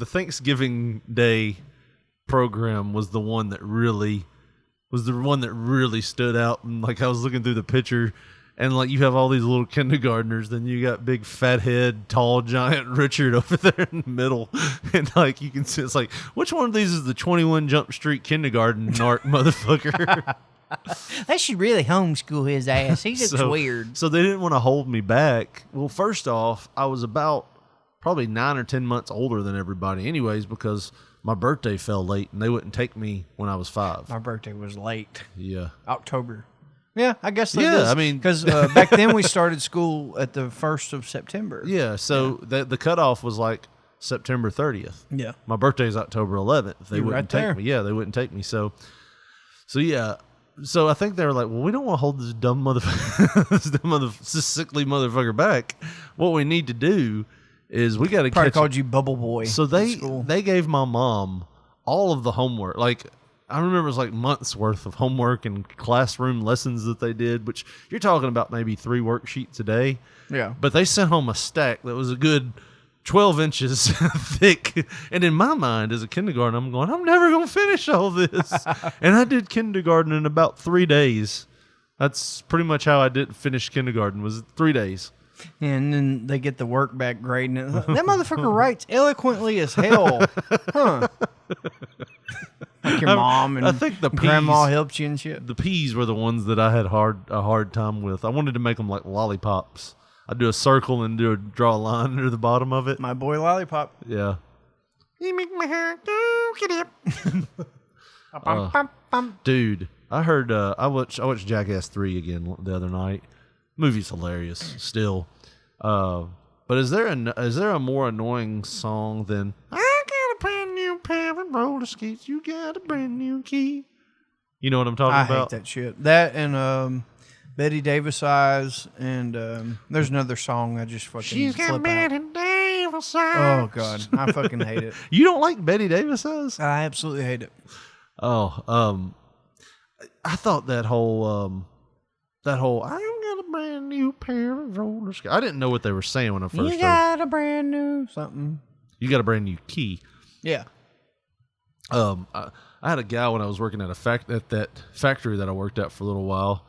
Speaker 5: Thanksgiving Day program was the one that really stood out. And like I was looking through the picture, and like you have all these little kindergartners, then you got big fat head, tall giant Richard over there in the middle, and like you can see it's like which one of these is the 21 Jump Street kindergarten narc motherfucker?
Speaker 7: they should really homeschool his ass. He looks weird.
Speaker 5: So they didn't want to hold me back. Well, first off, I was about probably 9 or 10 months older than everybody anyways, because my birthday fell late and they wouldn't take me when I was 5.
Speaker 7: My birthday was late.
Speaker 5: Yeah.
Speaker 7: October. Yeah, I guess that
Speaker 5: Yeah,
Speaker 7: is.
Speaker 5: I mean-
Speaker 7: because back then we started school at the 1st of September.
Speaker 5: Yeah, so the cutoff was like September 30th.
Speaker 7: Yeah.
Speaker 5: My birthday's October 11th. They
Speaker 7: You're
Speaker 5: wouldn't
Speaker 7: right
Speaker 5: take
Speaker 7: there.
Speaker 5: me. Yeah, they wouldn't take me. So yeah. So I think they were like, well, we don't want to hold this dumb motherfucker, this sickly motherfucker back. What we need to do is we got to
Speaker 7: Probably
Speaker 5: catch
Speaker 7: called you Bubble Boy.
Speaker 5: So
Speaker 7: at school.
Speaker 5: they gave my mom all of the homework. Like I remember it was like months worth of homework and classroom lessons that they did, which you're talking about maybe 3 worksheets a day.
Speaker 7: Yeah.
Speaker 5: But they sent home a stack that was a good 12 inches thick. And in my mind as a kindergarten, I'm going, I'm never going to finish all this. And I did kindergarten in about 3 days. That's pretty much how I did finish kindergarten, was 3 days.
Speaker 7: And then they get the work back grade, and that motherfucker writes eloquently as hell. Huh. Like your mom and
Speaker 5: I think the
Speaker 7: grandma
Speaker 5: P's-
Speaker 7: helped you and shit.
Speaker 5: The peas were the ones that I had a hard time with. I wanted to make them like lollipops. I'd do a circle and draw a line under the bottom of it.
Speaker 7: My boy Lollipop.
Speaker 5: Yeah.
Speaker 7: You make my heart go get up.
Speaker 5: Dude, I heard I watched Jackass 3 again the other night. Movie's hilarious still. But is there a more annoying song than I got a brand new pair of roller skates, you got a brand new key? You know what I'm talking
Speaker 7: I
Speaker 5: about?
Speaker 7: hate that shit. That and Betty Davis Eyes, and there's another song I just fucking
Speaker 5: She's got
Speaker 7: flip out.
Speaker 5: Betty Davis eyes.
Speaker 7: Oh God, I fucking hate it.
Speaker 5: You don't like Betty Davis eyes?
Speaker 7: I absolutely hate it.
Speaker 5: Oh, I thought that whole I've got a brand new pair of roller skates. I didn't know what they were saying when I first
Speaker 7: You
Speaker 5: heard.
Speaker 7: got a brand new something.
Speaker 5: You got a brand new key.
Speaker 7: Yeah.
Speaker 5: I had a guy when I was working at at that factory that I worked at for a little while,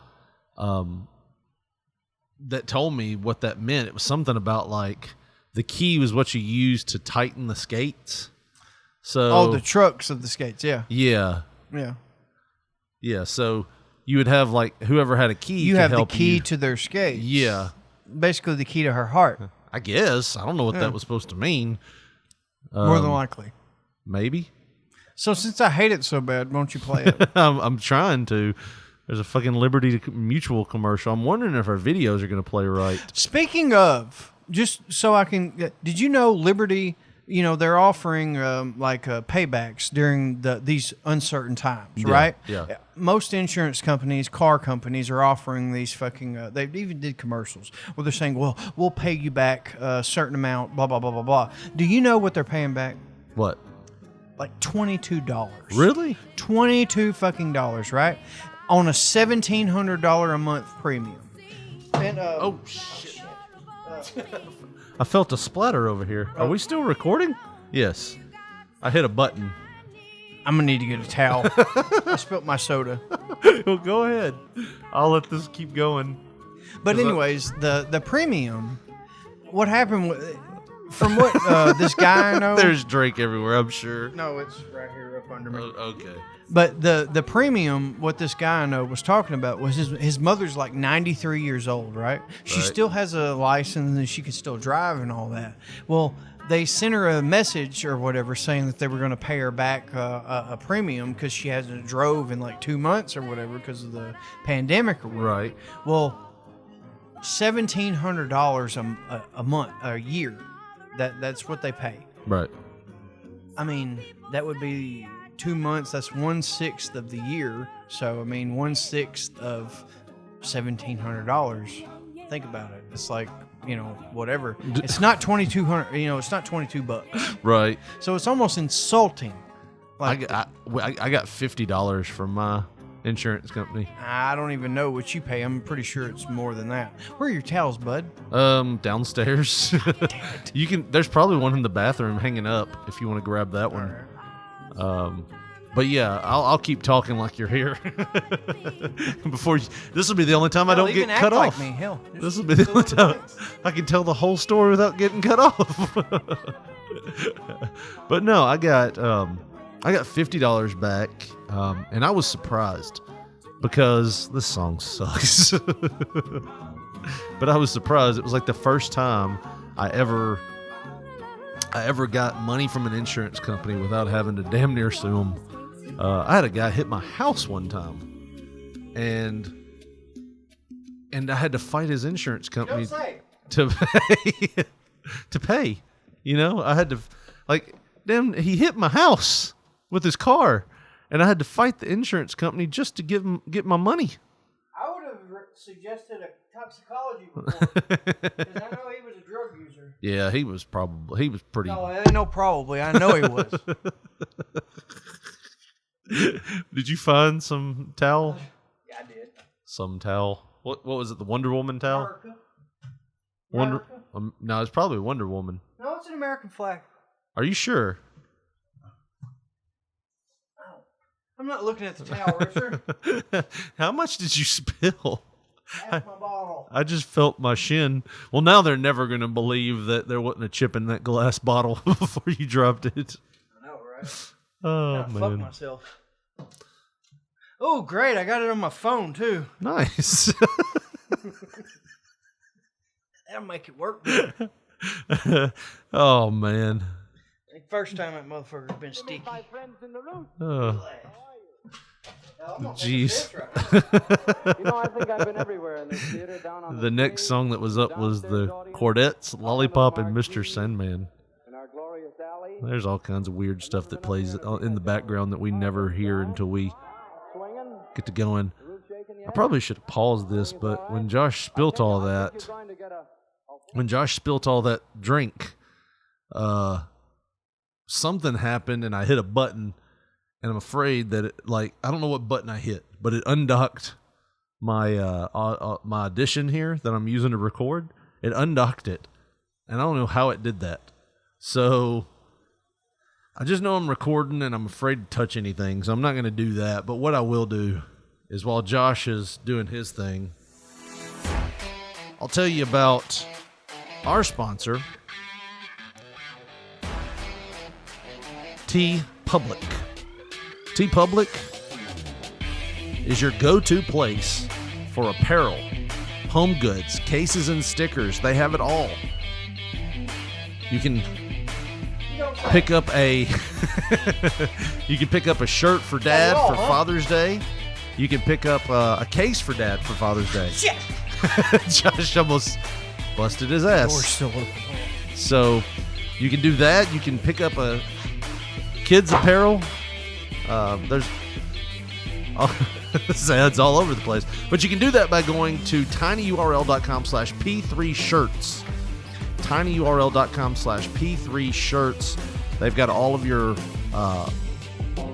Speaker 5: that told me what that meant. It was something about like the key was what you used to tighten the skates. So
Speaker 7: Oh, the trucks of the skates. Yeah.
Speaker 5: yeah,
Speaker 7: Yeah.
Speaker 5: yeah. So you would have like whoever had a key.
Speaker 7: You
Speaker 5: could
Speaker 7: have the
Speaker 5: help
Speaker 7: key
Speaker 5: you.
Speaker 7: to their skates.
Speaker 5: Yeah,
Speaker 7: Basically, the key to her heart.
Speaker 5: I guess I don't know what
Speaker 7: Yeah.
Speaker 5: that was supposed to mean.
Speaker 7: More than likely.
Speaker 5: Maybe.
Speaker 7: So since I hate it so bad, won't you play it?
Speaker 5: I'm trying to. There's a fucking Liberty Mutual commercial. I'm wondering if our videos are going to play right.
Speaker 7: Speaking of, just so I can, did you know Liberty? You know they're offering paybacks during these uncertain times, right?
Speaker 5: yeah.
Speaker 7: Most insurance companies, car companies, are offering these fucking. They even did commercials where they're saying, "Well, we'll pay you back a certain amount." Blah blah blah blah blah. Do you know what they're paying back?
Speaker 5: What?
Speaker 7: Like $22.
Speaker 5: Really?
Speaker 7: $22 fucking dollars, right? On a $1,700 a month premium. And,
Speaker 5: Oh, shit. I felt a splatter over here. Are we still recording? Yes. I hit a button.
Speaker 7: I'm going to need to get a towel. I spilt my soda.
Speaker 5: Well, go ahead. I'll let this keep going.
Speaker 7: But anyways, the premium, what happened from what this guy I know.
Speaker 5: There's drink everywhere, I'm sure.
Speaker 7: No, it's right here up under me.
Speaker 5: Okay.
Speaker 7: But the premium, what this guy I know was talking about was his mother's like 93 years old, right? She still has a license and she can still drive and all that. Well, they sent her a message or whatever saying that they were going to pay her back a premium because she hasn't drove in like 2 months or whatever because of the pandemic or whatever.
Speaker 5: Right.
Speaker 7: Well, $1,700 a month, a year. That's what they pay.
Speaker 5: Right.
Speaker 7: I mean, that would be 2 months. That's 1/6 of the year. So I mean, 1/6 of $1,700. Think about it. It's like, whatever. It's not 2,200. It's not $22.
Speaker 5: Right.
Speaker 7: So it's almost insulting. Like
Speaker 5: I got $50 from my insurance company.
Speaker 7: I don't even know what you pay. I'm pretty sure it's more than that. Where are your towels, bud?
Speaker 5: Downstairs. There's probably one in the bathroom hanging up if you want to grab that one. But yeah, I'll keep talking like you're here. This will be the only time I don't get cut off.
Speaker 7: Like me. Hell,
Speaker 5: this will be the only time I can tell the whole story without getting cut off. But no, I got $50 back, and I was surprised because this song sucks. But I was surprised. It was like the first time I ever got money from an insurance company without having to damn near sue them. I had a guy hit my house one time, and I had to fight his insurance company to pay. I had to, he hit my house with his car, and I had to fight the insurance company just to get my money.
Speaker 7: I would have suggested a toxicology report because I know he was a drug user.
Speaker 5: Yeah, he was pretty.
Speaker 7: No, probably. I know he was.
Speaker 5: Did you find some towel?
Speaker 7: Yeah, I did.
Speaker 5: Some towel. What was it? The Wonder Woman towel?
Speaker 7: America.
Speaker 5: No, it's probably Wonder Woman.
Speaker 7: No, it's an American flag.
Speaker 5: Are you sure?
Speaker 7: I'm not looking at the towel, Richard.
Speaker 5: How much did you spill?
Speaker 7: Half my bottle.
Speaker 5: I just felt my shin. Well, now they're never going to believe that there wasn't a chip in that glass bottle before you dropped it.
Speaker 7: I know, right?
Speaker 5: Oh,
Speaker 7: man.
Speaker 5: man.
Speaker 7: Fuck myself. Oh, great. I got it on my phone, too.
Speaker 5: Nice.
Speaker 7: That'll make it work.
Speaker 5: Oh, man.
Speaker 7: First time that motherfucker's been sticky.
Speaker 5: Oh. Jeez.
Speaker 10: I think I've been everywhere in this theater down on
Speaker 5: the next song that was up was the Quartets, Lollipop, and Mr. Sandman. There's all kinds of weird stuff that plays in the background that we never hear until we get to going. I probably should have paused this, but when Josh spilt all that drink, something happened and I hit a button, and I'm afraid that I don't know what button I hit, but it undocked my my Audition here that I'm using to record. It undocked it, and I don't know how it did that. So I just know I'm recording, and I'm afraid to touch anything, so I'm not going to do that. But what I will do is, while Josh is doing his thing, I'll tell you about our sponsor, TeePublic. TeePublic is your go-to place for apparel, home goods, cases, and stickers. They have it all. You can pick up a shirt for Dad for Father's Day. You can pick up a case for Dad for Father's Day.
Speaker 7: Shit!
Speaker 5: Josh almost busted his ass.
Speaker 7: Door's still open.
Speaker 5: So you can do that. You can pick up a kids apparel. There's ads all over the place, but you can do that by going to tinyurl.com/p3shirts. tinyurl.com/p3shirts. They've got all of your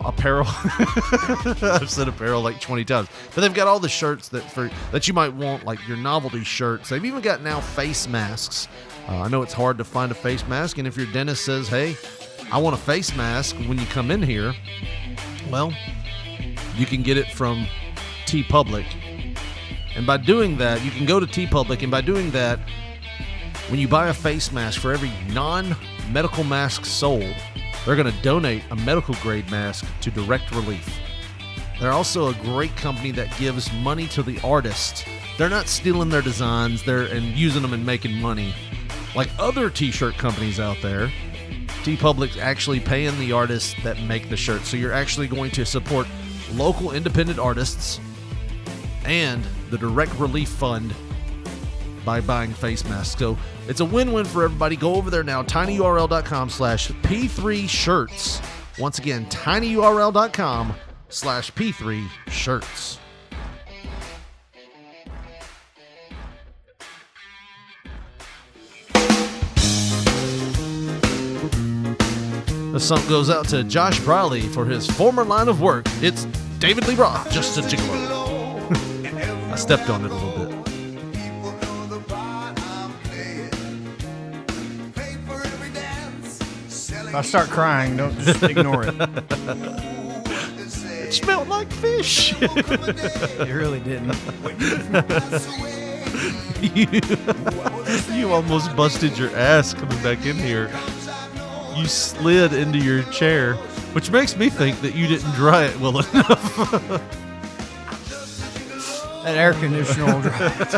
Speaker 5: apparel. I've said apparel like 20 times. But they've got all the shirts that you might want, like your novelty shirts. They've even got now face masks. I know it's hard to find a face mask, and if your dentist says, hey, I want a face mask when you come in here, well, you can get it from TeePublic. And by doing that, you can go to TeePublic, and by doing that, when you buy a face mask, for every non-medical mask sold, they're going to donate a medical-grade mask to Direct Relief. They're also a great company that gives money to the artists. They're not stealing their designs and using them and making money. Like other t-shirt companies out there, TeePublic's actually paying the artists that make the shirts. So you're actually going to support local independent artists and the Direct Relief Fund by buying face masks. So it's a win-win for everybody. Go over there now, tinyurl.com/P3shirts. Once again, tinyurl.com/P3shirts. This song goes out to Josh Briley for his former line of work. It's David Lee Roth, Just a Gigolo. I stepped on it a little bit.
Speaker 7: If I start crying, don't just ignore it.
Speaker 5: It smelled like fish.
Speaker 7: It really didn't.
Speaker 5: You almost busted your ass coming back in here. You slid into your chair, which makes me think that you didn't dry it well enough.
Speaker 7: That air conditioner will dry it. I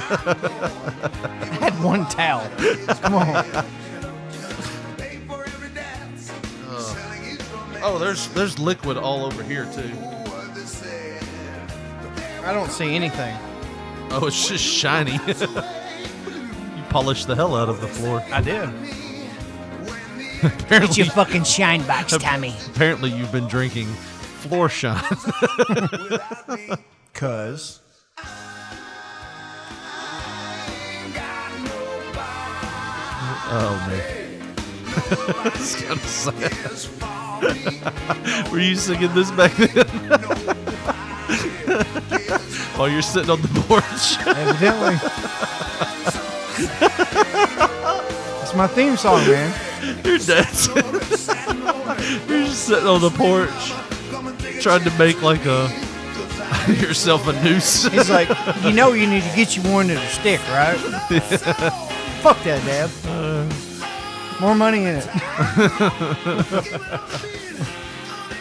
Speaker 7: had one towel. Come on.
Speaker 5: Oh, there's liquid all over here too.
Speaker 7: I don't see anything.
Speaker 5: Oh, it's just shiny. You polished the hell out of the floor.
Speaker 7: I did.
Speaker 5: Apparently,
Speaker 11: Get your fucking shine box, Tommy.
Speaker 5: Apparently, you've been drinking floor shine.
Speaker 7: Cause
Speaker 5: oh man, it's kind of sad. Were you singing this back then? While you're sitting on the porch?
Speaker 7: Evidently. It's my theme song, man.
Speaker 5: You're dancing. You're just sitting on the porch, trying to make like yourself a noose.
Speaker 7: He's like, you need to get you one that'll stick, right? Fuck that, Dad. More money in it.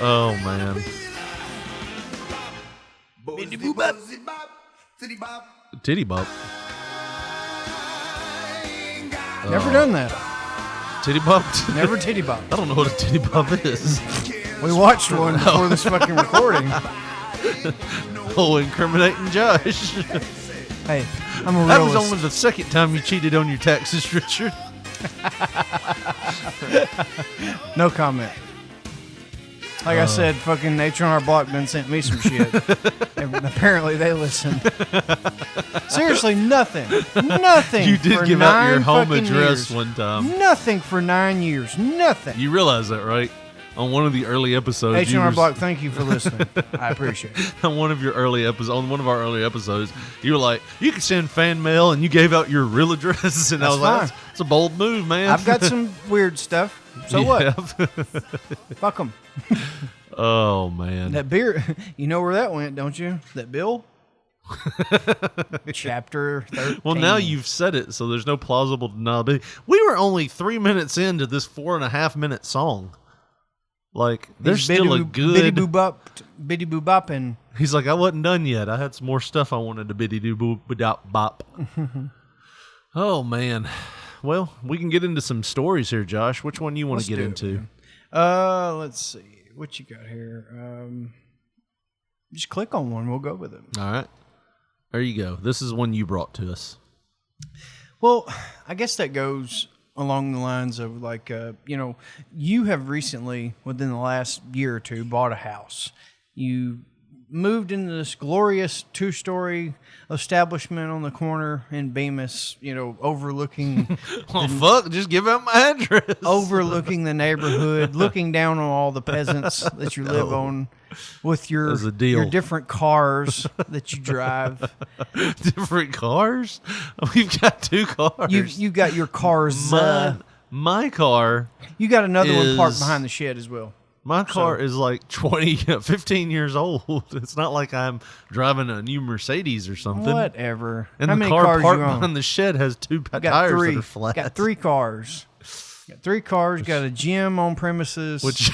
Speaker 5: Oh man. Titty bop.
Speaker 7: Never done that.
Speaker 5: Titty bop?
Speaker 7: Never titty bop.
Speaker 5: I don't know what a titty bop is.
Speaker 7: We watched one before this fucking recording.
Speaker 5: Oh, incriminating Josh.
Speaker 7: Hey, I'm a realist.
Speaker 5: That was only the second time you cheated on your taxes, Richard.
Speaker 7: No comment. Like I said, fucking Nature on Our Block done sent me some shit. And apparently they listen. Seriously, nothing. Nothing.
Speaker 5: You did
Speaker 7: for
Speaker 5: give out your
Speaker 7: 9
Speaker 5: home
Speaker 7: fucking
Speaker 5: address
Speaker 7: years.
Speaker 5: one time.
Speaker 7: Nothing for 9 years. Nothing.
Speaker 5: You realize that, right? On one of the early episodes,
Speaker 7: Nature on Our Block, thank you for listening. I appreciate it.
Speaker 5: on one of our early episodes, you were like, you can send fan mail, and you gave out your real address, and I was like, it's a bold move, man.
Speaker 7: I've got some weird stuff. So what? Fuck them.
Speaker 5: Oh man,
Speaker 7: That beer, you know where that went, don't you? That bill? Chapter 13.
Speaker 5: Well, now you've said it, so there's no plausible deniability. We were only 3 minutes into this 4.5 minute song. Like, there's still a good
Speaker 7: biddy boo bop, and
Speaker 5: he's like, I wasn't done yet. I had some more stuff I wanted to biddy doo boo bop. Oh man. Well, we can get into some stories here, Josh. Which one you want to get into?
Speaker 7: Let's see. What you got here? Just click on one. We'll go with it.
Speaker 5: All right. There you go. This is one you brought to us.
Speaker 7: Well, I guess that goes along the lines of like, you have recently, within the last year or two, bought a house. You moved into this glorious 2-story establishment on the corner in Bemis, overlooking
Speaker 5: just give out my address.
Speaker 7: overlooking the neighborhood, looking down on all the peasants that you live on with your different cars that you drive.
Speaker 5: Different cars? We've got 2 cars.
Speaker 7: You got your cars.
Speaker 5: My car.
Speaker 7: You got another one parked behind the shed as well.
Speaker 5: My car is like 15 years old. It's not like I'm driving a new Mercedes or something.
Speaker 7: Whatever.
Speaker 5: And
Speaker 7: How
Speaker 5: the
Speaker 7: many
Speaker 5: car
Speaker 7: cars
Speaker 5: parked
Speaker 7: you own?
Speaker 5: behind the shed has 2 tires that are flat.
Speaker 7: Got 3 cars. Got 3 cars. Got a gym on premises.
Speaker 5: Which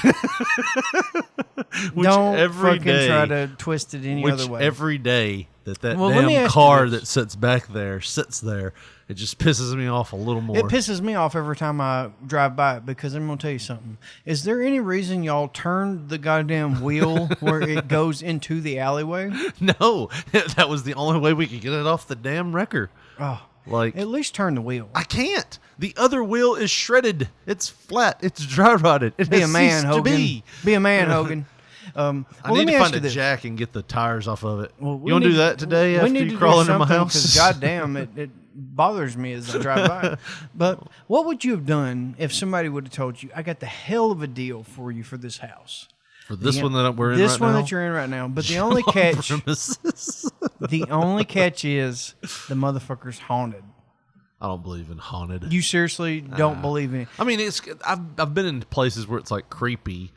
Speaker 7: don't
Speaker 5: every
Speaker 7: fucking
Speaker 5: day,
Speaker 7: try to twist it any other way.
Speaker 5: Every day that
Speaker 7: Well, let me
Speaker 5: damn
Speaker 7: ask
Speaker 5: car
Speaker 7: you this.
Speaker 5: that sits back there sits there, it just pisses me off a little more.
Speaker 7: It pisses me off every time I drive by it because I'm going to tell you something. Is there any reason y'all turned the goddamn wheel where it goes into the alleyway?
Speaker 5: No, that was the only way we could get it off the damn wrecker.
Speaker 7: Oh,
Speaker 5: like
Speaker 7: at least turn the wheel.
Speaker 5: I can't. The other wheel is shredded. It's flat. It's dry rotted. It
Speaker 7: Be
Speaker 5: has
Speaker 7: a man,
Speaker 5: ceased
Speaker 7: Hogan.
Speaker 5: to be.
Speaker 7: Be a man, Hogan.
Speaker 5: I need to find a jack and get the tires off of it.
Speaker 7: Well,
Speaker 5: you want to do that today after you crawl into my house?
Speaker 7: Because goddamn, it bothers me as I drive by. But what would you have done if somebody would have told you, "I got the hell of a deal for you for this house"?
Speaker 5: For this one that we're in
Speaker 7: this
Speaker 5: right
Speaker 7: one
Speaker 5: now?
Speaker 7: that you're in right now. But the only catch, the only catch is the motherfucker's haunted.
Speaker 5: I don't believe in haunted.
Speaker 7: You seriously don't believe in it?
Speaker 5: I mean, I've been in places where it's like creepy,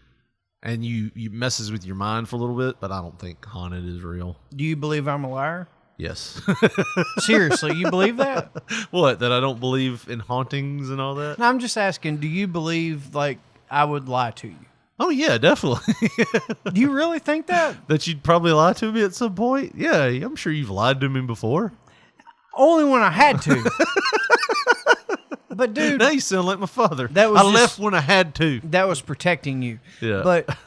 Speaker 5: and you messes with your mind for a little bit, but I don't think haunted is real.
Speaker 7: Do you believe I'm a liar?
Speaker 5: Yes.
Speaker 7: Seriously, you believe that?
Speaker 5: What? That I don't believe in hauntings and all that?
Speaker 7: No, I'm just asking. Do you believe like I would lie to you?
Speaker 5: Oh yeah, definitely.
Speaker 7: Do you really think that?
Speaker 5: That you'd probably lie to me at some point? Yeah, I'm sure you've lied to me before.
Speaker 7: Only when I had to. But dude,
Speaker 5: now you sound like my father.
Speaker 7: That was
Speaker 5: left when I had to.
Speaker 7: That was protecting you.
Speaker 5: Yeah.
Speaker 7: But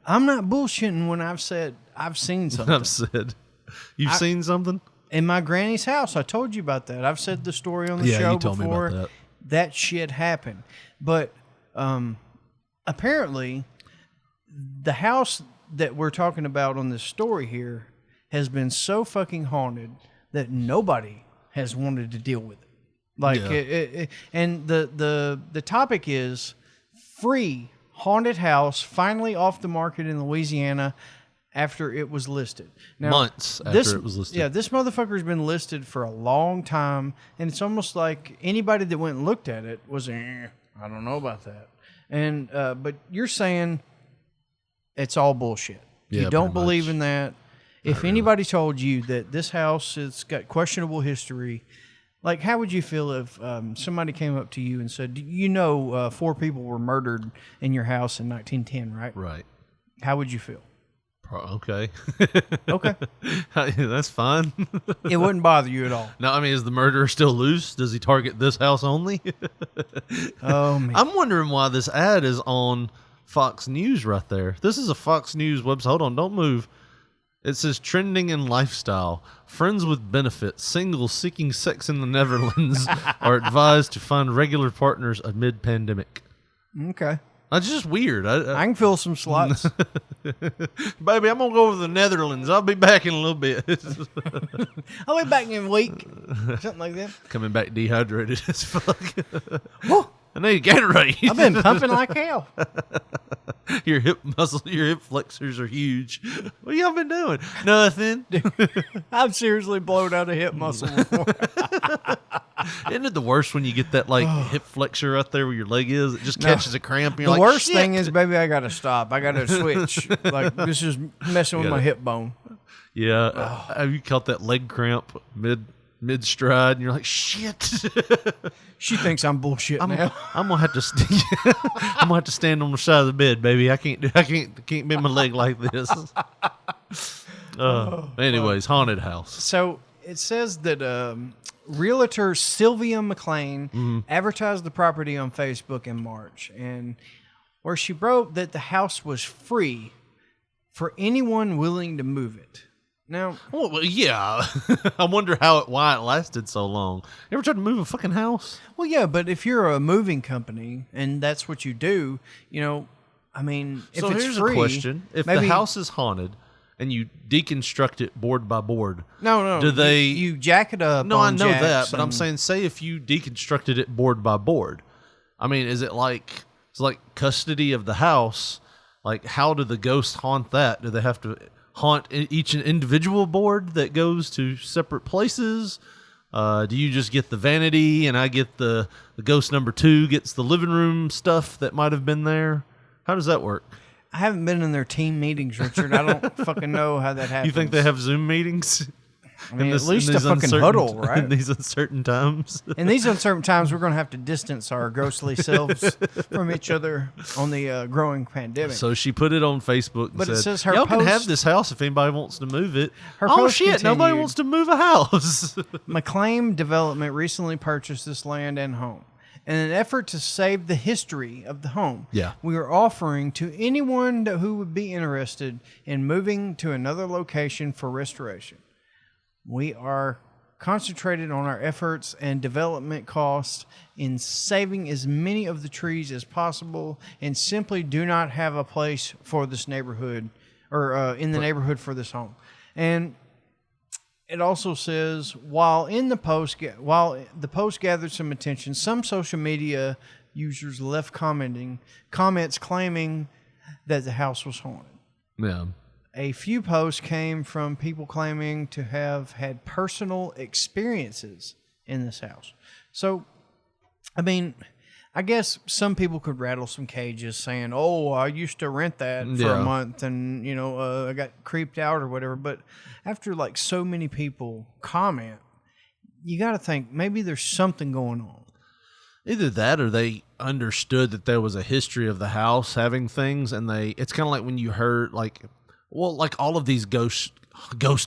Speaker 7: I'm not bullshitting when I've said I've seen something.
Speaker 5: I've said you've seen something
Speaker 7: in my granny's house. I told you about that. I've said the story on the show
Speaker 5: you told
Speaker 7: before.
Speaker 5: me about
Speaker 7: that shit happened. But apparently, the house that we're talking about on this story here has been so fucking haunted that nobody has wanted to deal with it. Like, and the topic is free haunted house finally off the market in Louisiana after it was listed. Now,
Speaker 5: months after it was listed.
Speaker 7: Yeah, this motherfucker's been listed for a long time, and it's almost like anybody that went and looked at it was, I don't know about that. And but you're saying it's all bullshit.
Speaker 5: Yeah,
Speaker 7: you don't
Speaker 5: pretty
Speaker 7: believe
Speaker 5: much.
Speaker 7: in that. If anybody told you that this house has got questionable history, like how would you feel if somebody came up to you and said, you know, 4 people were murdered in your house in 1910, right?
Speaker 5: Right.
Speaker 7: How would you feel?
Speaker 5: Okay.
Speaker 7: Okay.
Speaker 5: That's fine.
Speaker 7: It wouldn't bother you at all.
Speaker 5: No, I mean, is the murderer still loose? Does he target this house only?
Speaker 7: Oh, man.
Speaker 5: I'm wondering why this ad is on Fox News right there. This is a Fox News website. Hold on, don't move. It says trending in lifestyle. Friends with benefits, singles seeking sex in the Netherlands are advised to find regular partners amid pandemic.
Speaker 7: Okay.
Speaker 5: That's just weird.
Speaker 7: I can fill some slots.
Speaker 5: Baby, I'm going to go over to the Netherlands. I'll be back in a little bit.
Speaker 7: I'll be back in a week. Something like that.
Speaker 5: Coming back dehydrated as fuck.
Speaker 7: Woo.
Speaker 5: I need Gatorade.
Speaker 7: I've been pumping like hell.
Speaker 5: Your hip flexors are huge. What y'all been doing? Nothing.
Speaker 7: I've seriously blown out a hip muscle before.
Speaker 5: Isn't it the worst when you get that like hip flexor right there where your leg is? It just catches a cramp. And you're
Speaker 7: The
Speaker 5: like,
Speaker 7: worst
Speaker 5: shit.
Speaker 7: thing is, baby, I got to stop. I got to switch. Like, this is messing with my hip bone.
Speaker 5: Yeah. Have you caught that leg cramp mid stride and you're like, shit.
Speaker 7: She thinks I'm bullshit now.
Speaker 5: I'm gonna have to I'm gonna have to stand on the side of the bed, baby. I can't bend my leg like this. Anyways, haunted house.
Speaker 7: So it says that realtor Sylvia McLean advertised the property on Facebook in March, and where she wrote that the house was free for anyone willing to move it. Now,
Speaker 5: well, yeah. I wonder why it lasted so long. You ever tried to move a fucking house?
Speaker 7: well, yeah, but if you're a moving company and that's what you do, you know, I mean, if
Speaker 5: So
Speaker 7: it's
Speaker 5: here's
Speaker 7: free,
Speaker 5: a question: if
Speaker 7: maybe,
Speaker 5: the house is haunted and you deconstruct it board by board.
Speaker 7: No.
Speaker 5: Do they?
Speaker 7: You jack it up.
Speaker 5: No, I
Speaker 7: on
Speaker 5: know that,
Speaker 7: jacks
Speaker 5: but I'm
Speaker 7: and-
Speaker 5: saying, say if you deconstructed it board by board. I mean, is it like it's like custody of the house? Like, how do the ghosts haunt that? Do they have to haunt each individual board that goes to separate places? Do you just get the vanity, and I get the ghost number 2 gets the living room stuff that might have been there? How does that work?
Speaker 7: I haven't been in their team meetings, Richard. I don't fucking know how that happens.
Speaker 5: You think they have Zoom meetings?
Speaker 7: I mean, at least a fucking huddle, right?
Speaker 5: In these uncertain times.
Speaker 7: In these uncertain times, we're going to have to distance our ghostly selves from each other on the growing pandemic.
Speaker 5: So she put it on Facebook and
Speaker 7: But
Speaker 5: said,
Speaker 7: it says her
Speaker 5: y'all can have
Speaker 7: post-
Speaker 5: this house if anybody wants to move it.
Speaker 7: Her
Speaker 5: Oh,
Speaker 7: post
Speaker 5: shit, nobody
Speaker 7: continued.
Speaker 5: wants to move a house.
Speaker 7: McLean Development recently purchased this land and home. In an effort to save the history of the home,
Speaker 5: Yeah.
Speaker 7: we are offering to anyone who would be interested in moving to another location for restoration. We are concentrated on our efforts and development costs in saving as many of the trees as possible, and simply do not have a place for this neighborhood or in the neighborhood for this home. And it also says, while the post gathered some attention, some social media users left comments claiming that the house was haunted.
Speaker 5: Yeah.
Speaker 7: A few posts came from people claiming to have had personal experiences in this house. So, I mean, I guess some people could rattle some cages saying, oh, I used to rent that for a month and, I got creeped out or whatever. But after like so many people comment, you got to think maybe there's something going on.
Speaker 5: Either that or they understood that there was a history of the house having things, and it's kind of like when you heard like all of these ghost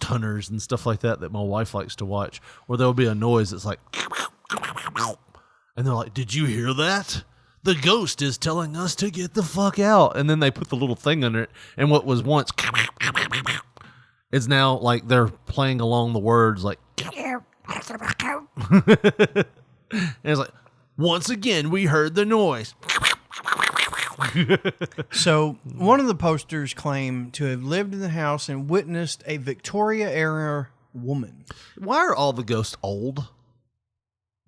Speaker 5: hunters and stuff like that my wife likes to watch, where there'll be a noise that's like, and they're like, did you hear that? The ghost is telling us to get the fuck out. And then they put the little thing under it, and what was once is now like they're playing along the words like, and it's like, once again we heard the noise.
Speaker 7: So one of the posters claimed to have lived in the house and witnessed a Victoria-era woman.
Speaker 5: Why are all the ghosts old?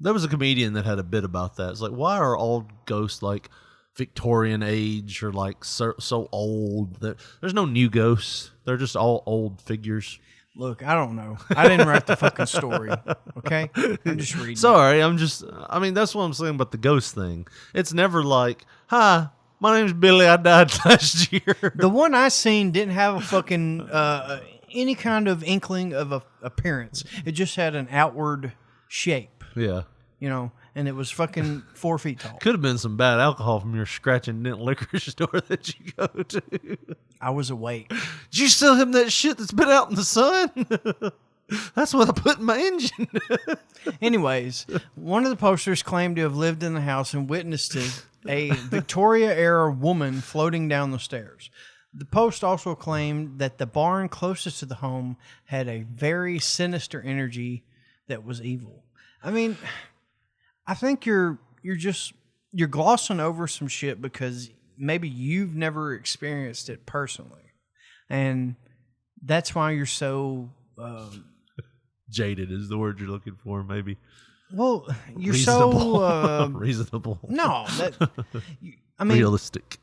Speaker 5: There was a comedian that had a bit about that. It's like, why are all ghosts like Victorian age or like so old? There's no new ghosts. They're just all old figures.
Speaker 7: Look, I don't know. I didn't write the fucking story. Okay? I'm just reading.
Speaker 5: Sorry, I mean, that's what I'm saying about the ghost thing. It's never like, hi, my name's Billy, I died last year.
Speaker 7: The one I seen didn't have a fucking any kind of inkling of a appearance. It just had an outward shape.
Speaker 5: Yeah.
Speaker 7: And it was fucking 4 feet tall.
Speaker 5: Could have been some bad alcohol from your scratch and dent liquor store that you go to.
Speaker 7: I was awake.
Speaker 5: Did you sell him that shit that's been out in the sun? That's what I put in my engine.
Speaker 7: Anyways, one of the posters claimed to have lived in the house and witnessed a Victoria-era woman floating down the stairs. The post also claimed that the barn closest to the home had a very sinister energy that was evil. I mean, I think you're glossing over some shit because maybe you've never experienced it personally, and that's why you're so
Speaker 5: jaded is the word you're looking for. Maybe.
Speaker 7: Well, you're
Speaker 5: reasonable.
Speaker 7: so
Speaker 5: reasonable.
Speaker 7: No, I mean,
Speaker 5: realistic.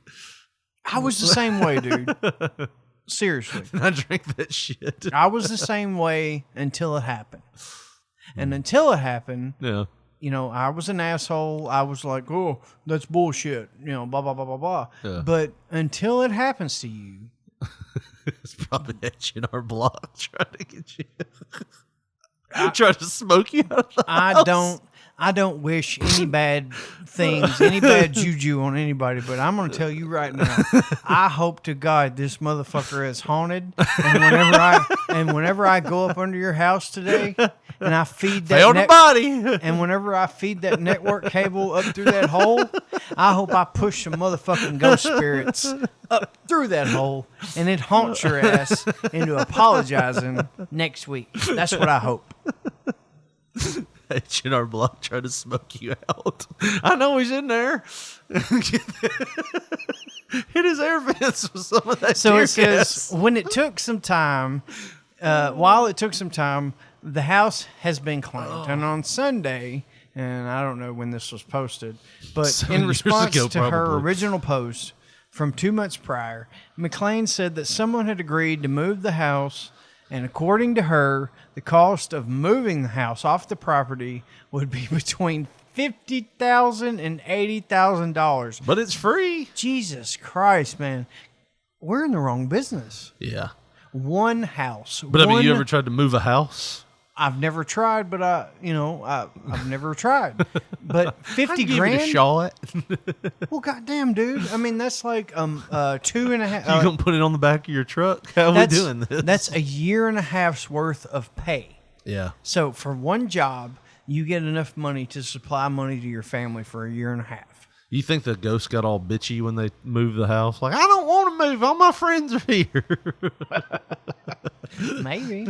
Speaker 7: I was the same way, dude. Seriously,
Speaker 5: I drank that shit.
Speaker 7: I was the same way until it happened. And until it happened,
Speaker 5: yeah,
Speaker 7: I was an asshole. I was like, oh, that's bullshit, blah, blah, blah, blah, blah.
Speaker 5: Yeah.
Speaker 7: But until it happens to you.
Speaker 5: It's probably etching our block trying to get you. Trying to smoke you out of the house.
Speaker 7: I don't wish any bad things, any bad juju on anybody, but I'm going to tell you right now, I hope to God this motherfucker is haunted. And whenever I go up under your house today and I feed that
Speaker 5: body,
Speaker 7: and whenever I feed that network cable up through that hole, I hope I push some motherfucking ghost spirits up through that hole and it haunts your ass into apologizing next week. That's what I hope.
Speaker 5: In our block trying to smoke you out. I know he's in there. hit his air vents with some of that
Speaker 7: So
Speaker 5: tear
Speaker 7: it says,
Speaker 5: gas.
Speaker 7: when it took some time, while it took some time, the house has been claimed. And on Sunday, and I don't know when this was posted, but
Speaker 5: 7
Speaker 7: in
Speaker 5: years
Speaker 7: response
Speaker 5: ago,
Speaker 7: to her
Speaker 5: probably.
Speaker 7: original post from 2 months prior, McLean said that someone had agreed to move the house, and according to her, the cost of moving the house off the property would be between $50,000 and $80,000.
Speaker 5: But it's free.
Speaker 7: Jesus Christ, man. We're in the wrong business.
Speaker 5: Yeah.
Speaker 7: One house.
Speaker 5: But I mean, you ever tried to move a house?
Speaker 7: I've never tried, but I've never tried. But 50
Speaker 5: I'd give
Speaker 7: grand.
Speaker 5: it a shot.
Speaker 7: Well, goddamn, dude. I mean, that's like 2.5.
Speaker 5: You gonna put it on the back of your truck? How are we doing this?
Speaker 7: That's a year and a half's worth of pay.
Speaker 5: Yeah.
Speaker 7: So for one job, you get enough money to supply money to your family for a year and a half.
Speaker 5: You think the ghost got all bitchy when they moved the house? Like, I don't want to move. All my friends are here.
Speaker 7: Maybe.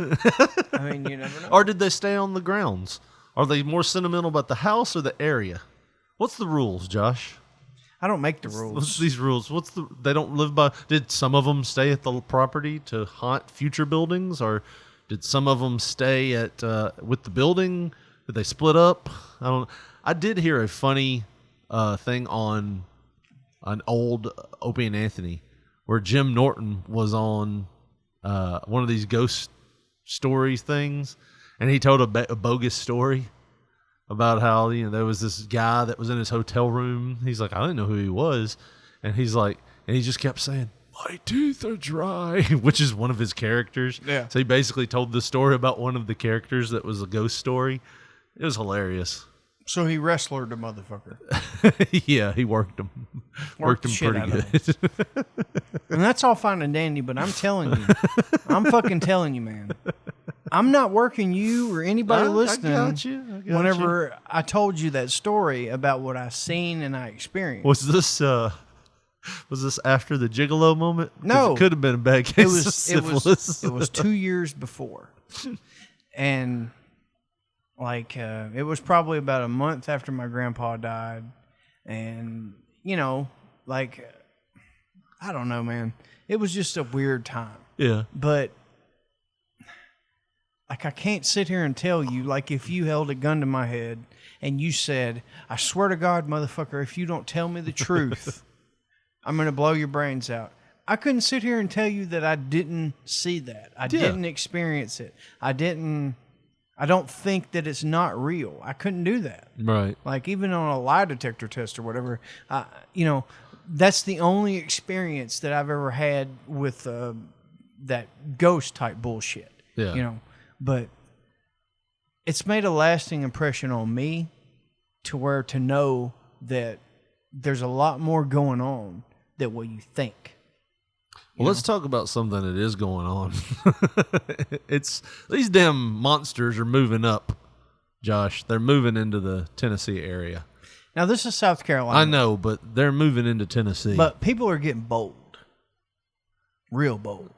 Speaker 7: I mean, you never know.
Speaker 5: Or did they stay on the grounds? Are they more sentimental about the house or the area? What's the rules, Josh?
Speaker 7: I don't make the rules.
Speaker 5: What's these rules? They don't live by? Did some of them stay at the property to haunt future buildings, or did some of them stay at with the building? Did they split up? I don't. I did hear a funny thing on an old Opie and Anthony where Jim Norton was on one of these ghost stories things, and he told a bogus story about how there was this guy that was in his hotel room. He's like, I didn't know who he was, and he's like, and he just kept saying, "My teeth are dry," which is one of his characters.
Speaker 7: Yeah.
Speaker 5: So he basically told the story about one of the characters that was a ghost story. It was hilarious.
Speaker 7: So he wrestlered the motherfucker.
Speaker 5: Yeah, he worked him. Worked him
Speaker 7: shit
Speaker 5: pretty
Speaker 7: out of
Speaker 5: good.
Speaker 7: And that's all fine and dandy, but I'm telling you, I'm fucking telling you, man. I'm not working you or anybody listening.
Speaker 5: I got you.
Speaker 7: Whenever I told you that story about what I seen and I experienced.
Speaker 5: Was this after the Gigolo moment? 'Cause
Speaker 7: No.
Speaker 5: it could have been a bad case of syphilis.
Speaker 7: It was 2 years before. And like it was probably about a month after my grandpa died, and like I don't know, man. It was just a weird time.
Speaker 5: Yeah.
Speaker 7: But like I can't sit here and tell you, like, if you held a gun to my head and you said, "I swear to God, motherfucker, if you don't tell me the truth, I'm going to blow your brains out." I couldn't sit here and tell you that I didn't see that. I didn't experience it. I don't think that it's not real. I couldn't do that.
Speaker 5: Right.
Speaker 7: Like even on a lie detector test or whatever, that's the only experience that I've ever had with that ghost type bullshit.
Speaker 5: Yeah.
Speaker 7: But it's made a lasting impression on me to know that there's a lot more going on than what you think.
Speaker 5: Well, let's talk about something that is going on. It's these damn monsters are moving up, Josh. They're moving into the Tennessee area.
Speaker 7: Now, this is South Carolina.
Speaker 5: I know, but they're moving into Tennessee.
Speaker 7: But people are getting bold. Real bold.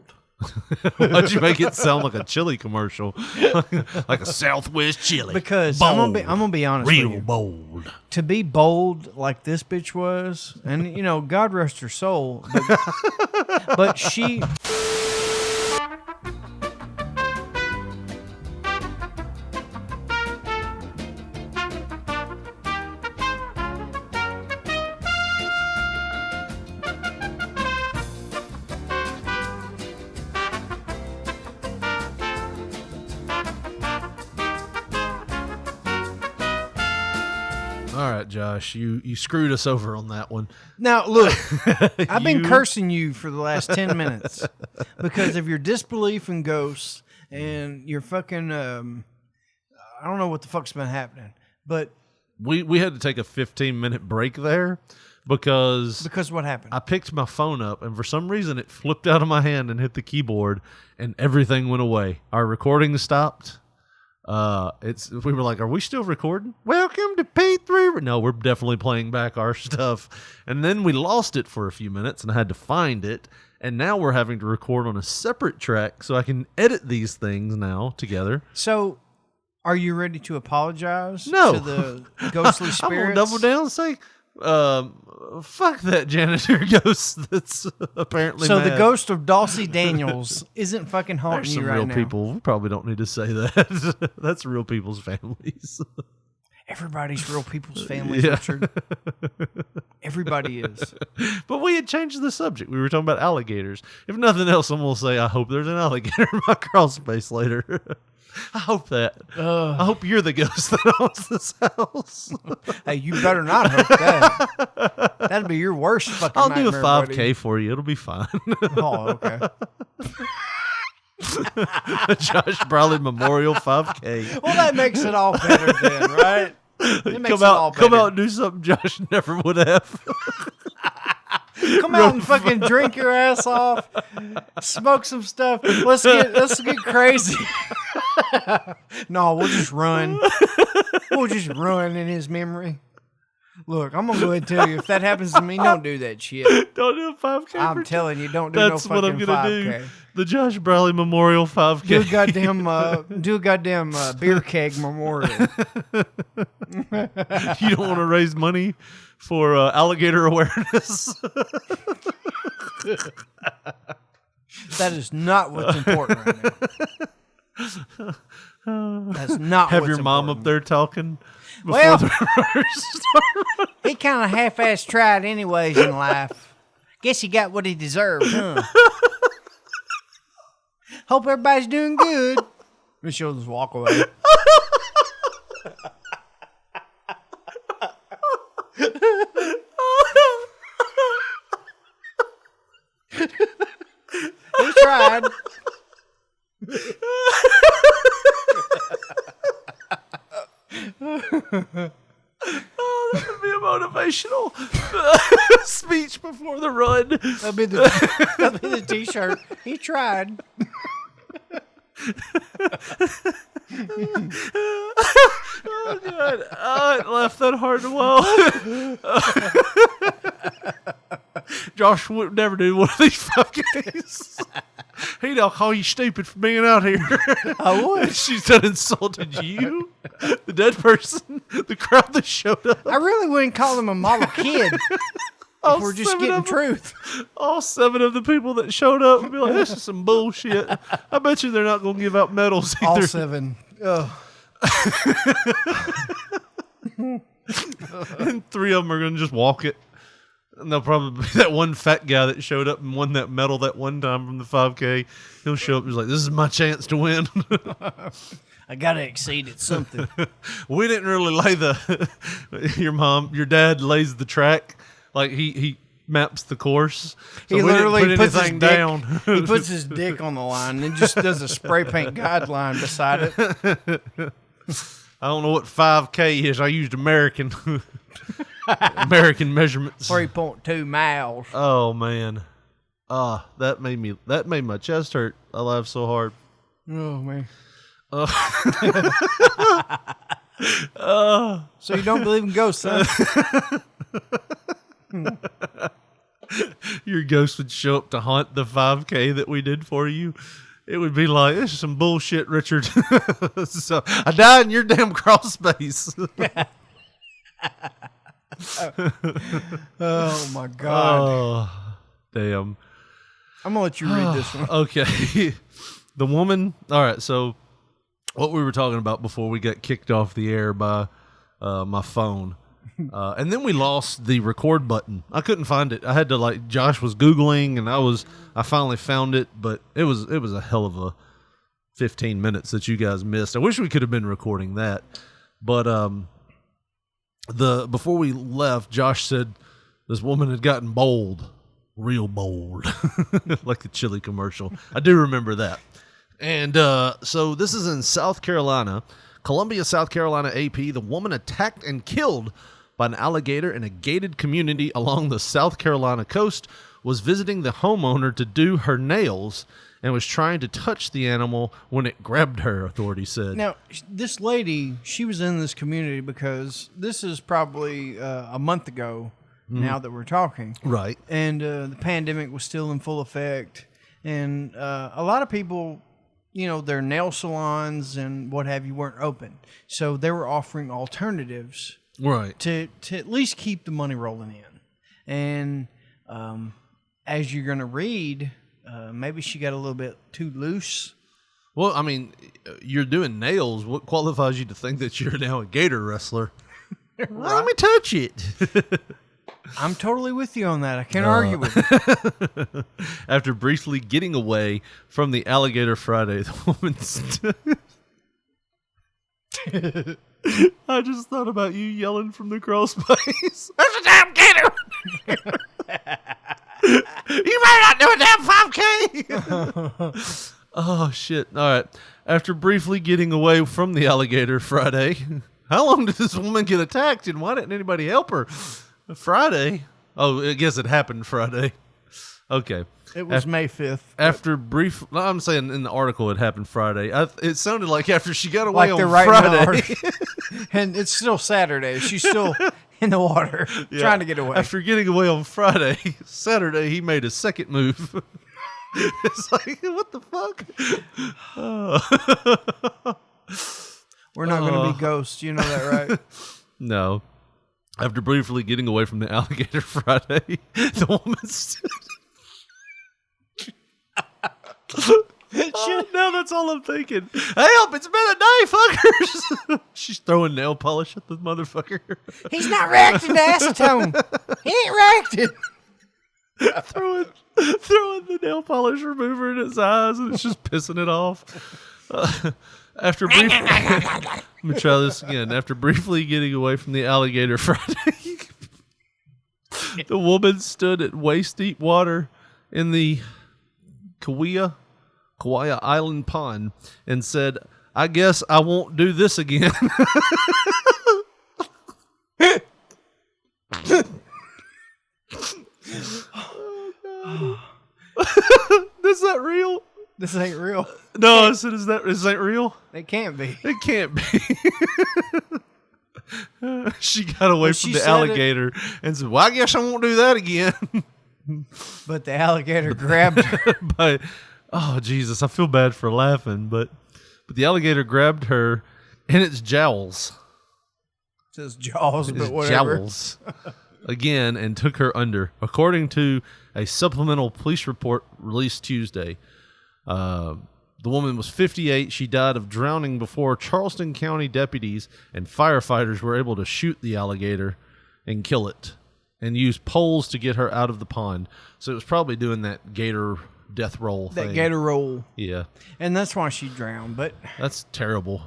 Speaker 5: Why'd you make it sound like a chili commercial? Like a Southwest chili.
Speaker 7: Because
Speaker 5: bold.
Speaker 7: I'm gonna be honest
Speaker 5: Real
Speaker 7: with you.
Speaker 5: bold.
Speaker 7: To be bold like this bitch was, and God rest her soul, but she.
Speaker 5: All right, Josh, you screwed us over on that one.
Speaker 7: Now, look, I've been cursing you for the last 10 minutes because of your disbelief in ghosts and your fucking, I don't know what the fuck's been happening, but...
Speaker 5: We had to take a 15-minute break there because
Speaker 7: what happened?
Speaker 5: I picked my phone up, and for some reason it flipped out of my hand and hit the keyboard, and everything went away. Our recording stopped. We were like, are we still recording? Welcome to P3. No, we're definitely playing back our stuff. And then we lost it for a few minutes and I had to find it. And now we're having to record on a separate track so I can edit these things now together.
Speaker 7: So, are you ready to apologize
Speaker 5: No.
Speaker 7: to the ghostly spirits?
Speaker 5: I'm going to double down and say, Fuck that janitor ghost that's apparently
Speaker 7: So
Speaker 5: mad.
Speaker 7: the ghost of Dulcie Daniels isn't fucking haunting
Speaker 5: There's
Speaker 7: you
Speaker 5: some
Speaker 7: right
Speaker 5: real
Speaker 7: now.
Speaker 5: people. We probably don't need to say that. That's real people's families.
Speaker 7: Everybody's real people's families,
Speaker 5: Yeah.
Speaker 7: Richard. Everybody is.
Speaker 5: But we had changed the subject. We were talking about alligators. If nothing else, I'm going to say I hope there's an alligator in my crawl space later. I hope that. I hope you're the ghost that owns this house.
Speaker 7: Hey, you better not hope that. That'd be your worst fucking
Speaker 5: I'll do a
Speaker 7: nightmare,
Speaker 5: 5K
Speaker 7: buddy.
Speaker 5: for you. It'll be fine.
Speaker 7: Oh, okay.
Speaker 5: Josh Brawley Memorial 5K.
Speaker 7: Well, that makes it all better then, right? It makes it all
Speaker 5: Come
Speaker 7: better.
Speaker 5: out and do something Josh never would have.
Speaker 7: Come out and fucking drink your ass off, smoke some stuff. Let's get crazy. No, we'll just run. We'll just run in his memory. Look, I'm gonna go ahead and tell you, if that happens to me, don't do that shit.
Speaker 5: Don't do a 5K.
Speaker 7: I'm telling you, don't do
Speaker 5: That's
Speaker 7: no
Speaker 5: what
Speaker 7: fucking
Speaker 5: I'm gonna
Speaker 7: 5K.
Speaker 5: do. The Josh Brawley Memorial 5K.
Speaker 7: Do a goddamn beer keg memorial.
Speaker 5: You don't want to raise money for alligator awareness.
Speaker 7: That is not what's important right now. That's not
Speaker 5: Have
Speaker 7: what's
Speaker 5: your mom
Speaker 7: important.
Speaker 5: up there talking before
Speaker 7: Well,
Speaker 5: the start running.
Speaker 7: he kind of half-assed tried anyways in life. Guess he got what he deserved, huh? Hope everybody's doing good. And she'll just walk away. He tried.
Speaker 5: Oh, that would be a motivational speech before the run.
Speaker 7: That'll be the t-shirt. He tried.
Speaker 5: Oh, God. Oh, it left that hard to swallow. Josh would never do one of these 5Ks. He'd all call you stupid for being out here.
Speaker 7: I would.
Speaker 5: She's done insulted you, the dead person, the crowd that showed up.
Speaker 7: I really wouldn't call him a model kid.
Speaker 5: All
Speaker 7: We're just
Speaker 5: 7
Speaker 7: getting
Speaker 5: of them.
Speaker 7: truth.
Speaker 5: All 7 of the people that showed up would be like, this is some bullshit. I bet you they're not going to give out medals either.
Speaker 7: All 7. Ugh.
Speaker 5: And 3 of them are going to just walk it. And they'll probably be that one fat guy that showed up and won that medal that one time from the 5K. He'll show up and he's like, this is my chance to win.
Speaker 7: I got to exceed at something.
Speaker 5: We didn't really lay your dad lays the track. Like he maps the course. So
Speaker 7: He
Speaker 5: we
Speaker 7: literally
Speaker 5: didn't put
Speaker 7: puts his
Speaker 5: anything
Speaker 7: dick,
Speaker 5: down.
Speaker 7: he puts his dick on the line and just does a spray paint guideline beside it.
Speaker 5: I don't know what 5K is. I used American measurements.
Speaker 7: 3.2 miles.
Speaker 5: Oh man. That made my chest hurt. I laughed so hard.
Speaker 7: Oh man.
Speaker 5: Oh.
Speaker 7: So you don't believe in ghosts, son?
Speaker 5: Your ghost would show up to haunt the 5K that we did for you. It would be like, this is some bullshit, Richard. So I died in your damn crawl space.
Speaker 7: Oh my God.
Speaker 5: Oh, damn.
Speaker 7: I'm going to let you read this one.
Speaker 5: Okay. The woman. All right. So what we were talking about before we got kicked off the air by my phone. And then we lost the record button. I couldn't find it. I had to Josh was Googling and I finally found it, but it was a hell of a 15 minutes that you guys missed. I wish we could have been recording that. But before we left, Josh said this woman had gotten bold, real bold, like the chili commercial. I do remember that. And so this is in South Carolina, Columbia, South Carolina, AP. The woman attacked and killed by an alligator in a gated community along the South Carolina coast was visiting the homeowner to do her nails and was trying to touch the animal when it grabbed her, authorities said.
Speaker 7: Now, this lady, she was in this community because this is probably a month ago now that we're talking.
Speaker 5: Right.
Speaker 7: And the pandemic was still in full effect. And a lot of people, their nail salons and what have you weren't open. So they were offering alternatives
Speaker 5: Right.
Speaker 7: To at least keep the money rolling in. And as you're going to read, maybe she got a little bit too loose.
Speaker 5: Well, I mean, you're doing nails. What qualifies you to think that you're now a gator wrestler? Well, let me touch it.
Speaker 7: I'm totally with you on that. I can't argue with you.
Speaker 5: After briefly getting away from the alligator Friday, the woman stood. I just thought about you yelling from the crawl space. There's a damn gator! You better not do a damn 5K! Oh, shit. All right. After briefly getting away from the alligator Friday, how long did this woman get attacked and why didn't anybody help her? Friday? Oh, I guess it happened Friday. Okay.
Speaker 7: It was May 5th.
Speaker 5: After brief, I'm saying in the article it happened Friday. It sounded like after she got away
Speaker 7: Like
Speaker 5: on
Speaker 7: they're writing
Speaker 5: Friday.
Speaker 7: And it's still Saturday. She's still in the water trying to get away.
Speaker 5: After getting away on Friday, Saturday he made a second move. It's like, what the fuck?
Speaker 7: We're not going to be ghosts. You know that, right?
Speaker 5: No. After briefly getting away from the alligator Friday, the woman stood. Now that's all I'm thinking. Help! It's been a day, fuckers! She's throwing nail polish at the motherfucker.
Speaker 7: He's not reacting to acetone. He ain't reacting.
Speaker 5: throwing the nail polish remover in its eyes, and it's just pissing it off. After briefly, let me try this again. After briefly getting away from the alligator Friday, the woman stood at waist deep water in the Kauai Island Pond and said, "I guess I won't do this again." Is that real?
Speaker 7: This ain't real.
Speaker 5: No, I said, is that real?
Speaker 7: It can't be.
Speaker 5: It can't be. She got away from the alligator and said, "Well, I guess I won't do that again."
Speaker 7: But the alligator grabbed her.
Speaker 5: Oh, Jesus, I feel bad for laughing, but the alligator grabbed her in its jowls.
Speaker 7: It says jaws, but
Speaker 5: Its
Speaker 7: whatever.
Speaker 5: jowls again and took her under. According to a supplemental police report released Tuesday, the woman was 58. She died of drowning before Charleston County deputies and firefighters were able to shoot the alligator and kill it and use poles to get her out of the pond. So it was probably doing that gator death roll thing.
Speaker 7: That gator roll.
Speaker 5: Yeah.
Speaker 7: And that's why she drowned. But
Speaker 5: that's terrible.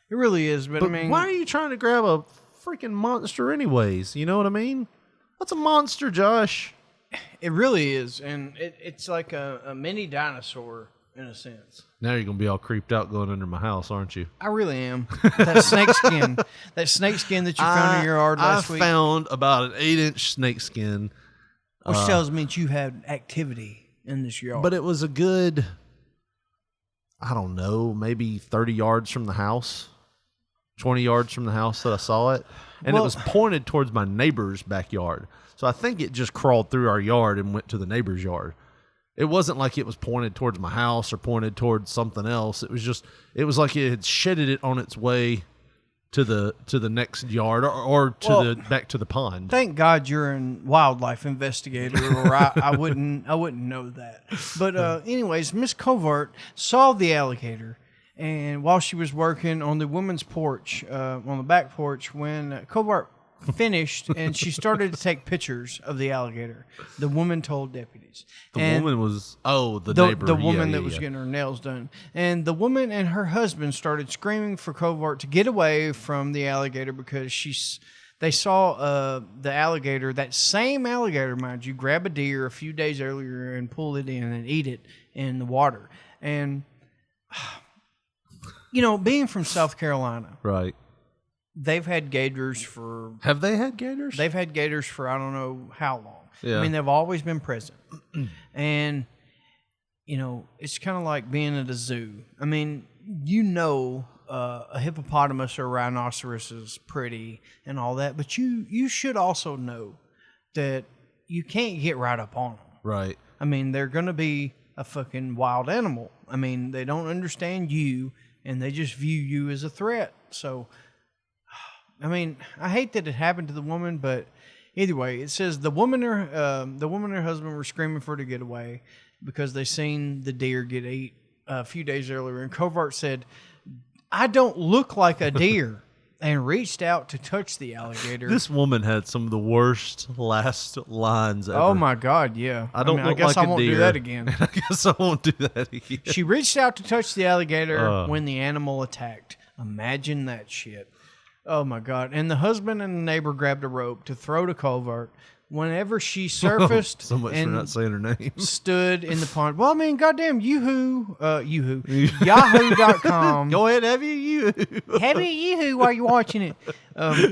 Speaker 7: It really is. But I mean,
Speaker 5: why are you trying to grab a freaking monster anyways? You know what I mean? What's a monster, Josh?
Speaker 7: It really is. And it's like a mini dinosaur in a sense.
Speaker 5: Now you're going to be all creeped out going under my house, aren't you?
Speaker 7: I really am. That snake skin. That snake skin that you found in your yard last week.
Speaker 5: I found about an 8-inch snake skin.
Speaker 7: Which tells me that you had activity in this yard.
Speaker 5: But it was a good, I don't know, maybe 30 yards from the house. 20 yards from the house that I saw it. And it was pointed towards my neighbor's backyard. So I think it just crawled through our yard and went to the neighbor's yard. It wasn't like it was pointed towards my house or pointed towards something else. It was like it had shedded it on its way to the next yard or back to the pond.
Speaker 7: Thank God you're a wildlife investigator, or I wouldn't know that. But anyways, Miss Covart saw the alligator, and while she was working on the woman's porch, on the back porch, when Covart finished and she started to take pictures of the alligator, the woman told deputies.
Speaker 5: The woman was the neighbor.
Speaker 7: The woman that was getting her nails done. And the woman and her husband started screaming for Covart to get away from the alligator because they saw the alligator, that same alligator, mind you, grab a deer a few days earlier and pull it in and eat it in the water. And, you know, being from South Carolina.
Speaker 5: Right.
Speaker 7: They've had gators for...
Speaker 5: Have they had gators?
Speaker 7: They've had gators for I don't know how long.
Speaker 5: Yeah.
Speaker 7: I mean, they've always been present. And, you know, it's kind of like being at a zoo. I mean, you know, a hippopotamus or rhinoceros is pretty and all that, but you should also know that you can't get right up on them.
Speaker 5: Right.
Speaker 7: I mean, they're going to be a fucking wild animal. I mean, they don't understand you, and they just view you as a threat. So... I mean, I hate that it happened to the woman, but either way, it says the woman and her husband were screaming for her to get away because they seen the deer get ate a few days earlier. And Covart said, "I don't look like a deer," and reached out to touch the alligator.
Speaker 5: This woman had some of the worst last lines ever.
Speaker 7: Oh my God, yeah.
Speaker 5: I don't look
Speaker 7: guess
Speaker 5: like
Speaker 7: I
Speaker 5: a
Speaker 7: won't
Speaker 5: deer.
Speaker 7: do that again.
Speaker 5: I guess I won't do that again.
Speaker 7: She reached out to touch the alligator when the animal attacked. Imagine that shit. Oh my God. And the husband and the neighbor grabbed a rope to throw to Covart. Whenever she surfaced
Speaker 5: So much for
Speaker 7: and
Speaker 5: not saying her name.
Speaker 7: stood in the pond. Well, I mean, goddamn, Yahoo.com.
Speaker 5: Go ahead, have you.
Speaker 7: Have Yahoo while you're watching it.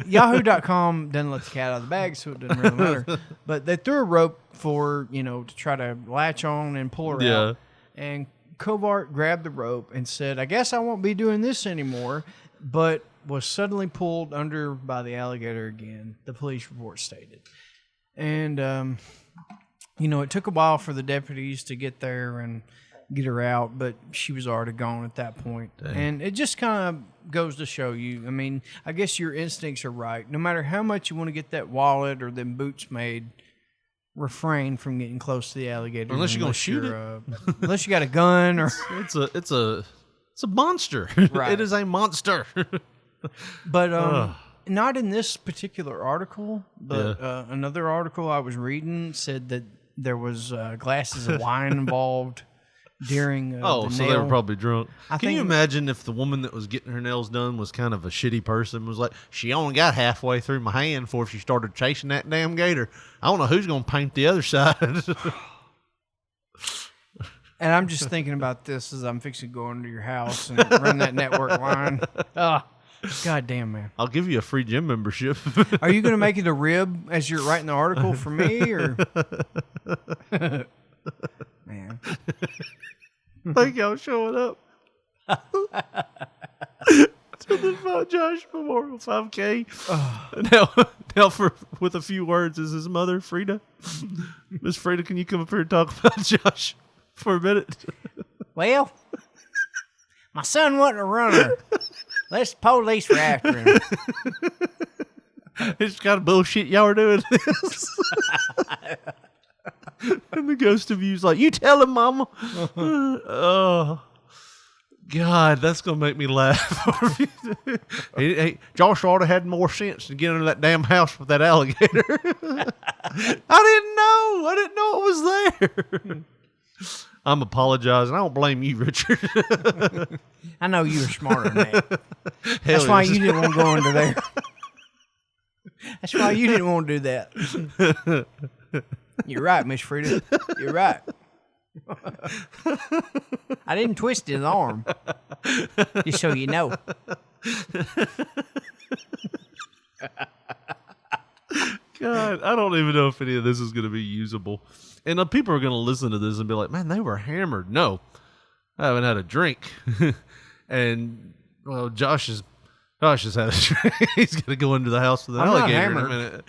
Speaker 7: Yahoo.com doesn't let the cat out of the bag, so it doesn't really matter. But they threw a rope for, to try to latch on and pull her out. And Covart grabbed the rope and said, "I guess I won't be doing this anymore," but was suddenly pulled under by the alligator again, the police report stated. And, it took a while for the deputies to get there and get her out, but she was already gone at that point. Dang. And it just kind of goes to show you, I mean, I guess your instincts are right. No matter how much you want to get that wallet or them boots made, refrain from getting close to the alligator.
Speaker 5: Unless you're going to shoot it.
Speaker 7: Unless you got a gun or...
Speaker 5: It's a monster.
Speaker 7: Right.
Speaker 5: It is a monster.
Speaker 7: But not in this particular article, but another article I was reading said that there was glasses of wine involved during the
Speaker 5: so
Speaker 7: nail.
Speaker 5: they were probably drunk. Can
Speaker 7: think-
Speaker 5: you imagine if the woman that was getting her nails done was kind of a shitty person, was like, she only got halfway through my hand before she started chasing that damn gator. I don't know who's going to paint the other side.
Speaker 7: And I'm just thinking about this as I'm fixing to go into your house and run that network line. God damn, man.
Speaker 5: I'll give you a free gym membership.
Speaker 7: Are you going to make it a rib as you're writing the article for me, or? Man.
Speaker 5: Thank y'all showing up to the Josh Memorial 5K. Now with a few words, is his mother Frida? Miss Frida, can you come up here and talk about Josh for a minute?
Speaker 11: Well, my son wasn't a runner. Let's police were after him.
Speaker 5: It's kind of bullshit y'all are doing this. And the ghost of you's like, you tell him, Mama. Oh, God, that's going to make me laugh. Hey, Josh ought to have had more sense to get into that damn house with that alligator. I didn't know it was there. I'm apologizing. I don't blame you, Richard.
Speaker 11: I know you were smarter than that.
Speaker 7: That's why you didn't want to go into there. That's why you didn't want to do that. You're right, Miss Frida. You're right. I didn't twist his arm. Just so you know.
Speaker 5: God, I don't even know if any of this is going to be usable. And people are going to listen to this and be like, man, they were hammered. No, I haven't had a drink. And, well, Josh has had a drink. He's going to go into the house with an alligator in a minute.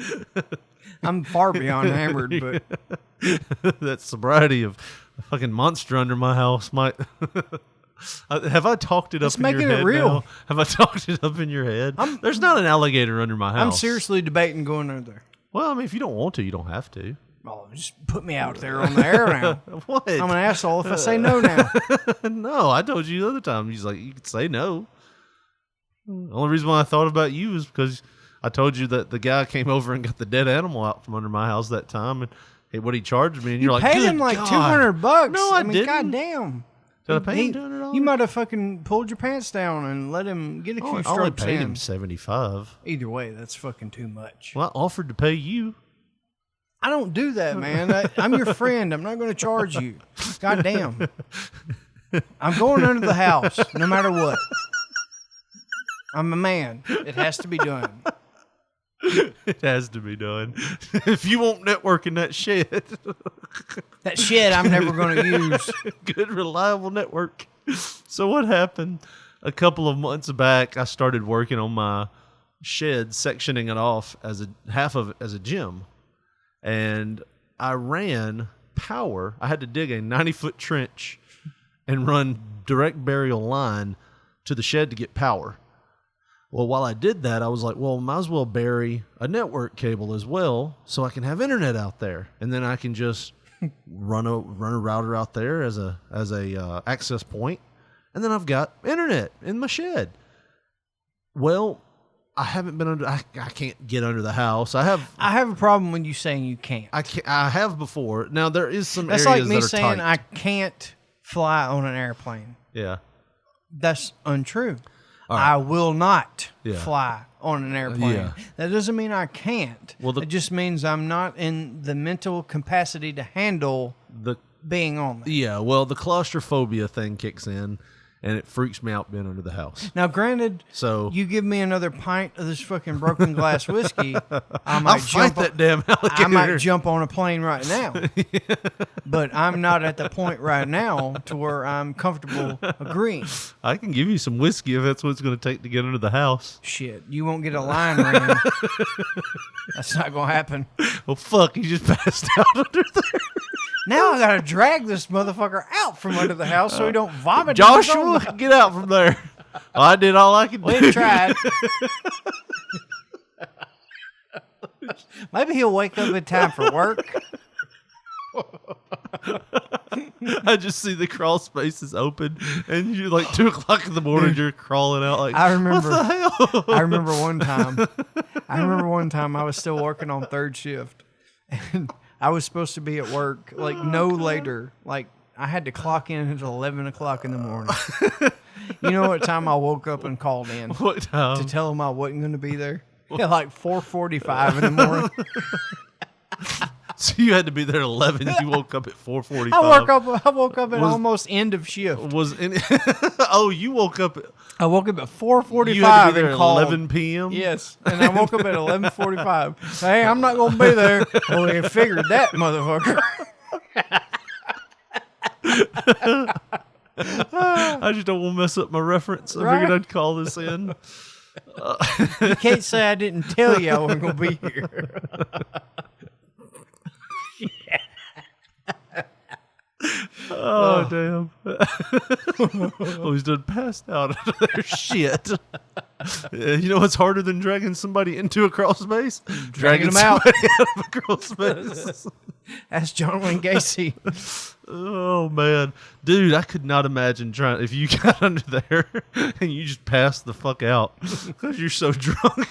Speaker 7: I'm far beyond hammered, but...
Speaker 5: That sobriety of a fucking monster under my house might... Have I talked it up in your head? Let's make it real. Now? Have I talked it up in your head? There's not an alligator under my house.
Speaker 7: I'm seriously debating going under there.
Speaker 5: Well, I mean, if you don't want to, you don't have to.
Speaker 7: Oh, just put me out there on the air now.
Speaker 5: What?
Speaker 7: I'm an asshole if I say no now.
Speaker 5: No, I told you the other time. He's like, you could say no. The only reason why I thought about you is because I told you that the guy came over and got the dead animal out from under my house that time, and what he charged me, and you're like,
Speaker 7: paid him like $200.
Speaker 5: No, I didn't.
Speaker 7: Goddamn.
Speaker 5: Did I pay him $200?
Speaker 7: You might have fucking pulled your pants down and let him get a few strokes in.
Speaker 5: I only paid him $75.
Speaker 7: Either way, that's fucking too much.
Speaker 5: Well, I offered to pay you.
Speaker 7: I don't do that, man. I'm your friend. I'm not going to charge you. Goddamn. I'm going under the house, no matter what. I'm a man. It has to be done.
Speaker 5: It has to be done. If you want network in that shed.
Speaker 7: That shed I'm never going to use.
Speaker 5: Good, reliable network. So what happened a couple of months back, I started working on my shed, sectioning it off as half of it as a gym. And I ran power. I had to dig a 90-foot trench and run direct burial line to the shed to get power. Well, while I did that, I was like, well, might as well bury a network cable as well so I can have internet out there. And then I can just run a router out there as a access point. And then I've got internet in my shed. Well, I haven't been I can't get under the house. I have
Speaker 7: a problem when you saying you can't.
Speaker 5: I have before. Now, there is some
Speaker 7: That's
Speaker 5: areas
Speaker 7: like me
Speaker 5: that are
Speaker 7: saying
Speaker 5: tight.
Speaker 7: I can't fly on an airplane.
Speaker 5: Yeah.
Speaker 7: That's untrue.
Speaker 5: All right.
Speaker 7: I will not
Speaker 5: Yeah.
Speaker 7: fly on an airplane.
Speaker 5: Yeah.
Speaker 7: That doesn't mean I can't.
Speaker 5: Well,
Speaker 7: it just means I'm not in the mental capacity to handle being on there.
Speaker 5: Yeah, well, the claustrophobia thing kicks in, and it freaks me out being under the house.
Speaker 7: Now, granted,
Speaker 5: So
Speaker 7: you give me another pint of this fucking broken glass whiskey, I might
Speaker 5: I'll fight that damn alligator.
Speaker 7: I might jump on a plane right now. But I'm not at the point right now to where I'm comfortable agreeing.
Speaker 5: I can give you some whiskey if that's what it's going to take to get under the house.
Speaker 7: Shit, you won't get a line ran. That's not going to happen.
Speaker 5: Well, fuck, you just passed out under there.
Speaker 7: Now I got to drag this motherfucker out from under the house so he don't vomit.
Speaker 5: Joshua, get out from there. Well, I did all I could do.
Speaker 7: We tried. Maybe he'll wake up in time for work.
Speaker 5: I just see the crawl spaces open, and you're like 2 o'clock in the morning. You're crawling out like,
Speaker 7: I remember.
Speaker 5: What the hell?
Speaker 7: I remember one time I was still working on third shift, and I was supposed to be at work like no later. Like I had to clock in until 11 o'clock in the morning. You know what time I woke up and called in?
Speaker 5: What time?
Speaker 7: To tell them I wasn't going to be there. At like 4:45 in the morning.
Speaker 5: So you had to be there at 11. You woke up at 4:45.
Speaker 7: I woke up at almost end of shift.
Speaker 5: Oh, you woke up.
Speaker 7: I woke up at 4:45
Speaker 5: You had to be there
Speaker 7: and
Speaker 5: at
Speaker 7: called.
Speaker 5: 11 p.m.
Speaker 7: Yes, and I woke up at 11:45. Hey, I'm not going to be there. Well, we figured that, motherfucker.
Speaker 5: I just don't want to mess up my reference. I figured I'd call this in.
Speaker 7: You can't say I didn't tell you I wasn't going to be here.
Speaker 5: Oh, damn. Oh, he's done passed out under their shit. Yeah, you know what's harder than dragging somebody into a crawl space?
Speaker 7: Dragging them out.
Speaker 5: Somebody out of a crawl space.
Speaker 7: That's John Wayne Gacy.
Speaker 5: Oh, man. Dude, I could not imagine trying, if you got under there and you just passed the fuck out because you're so drunk.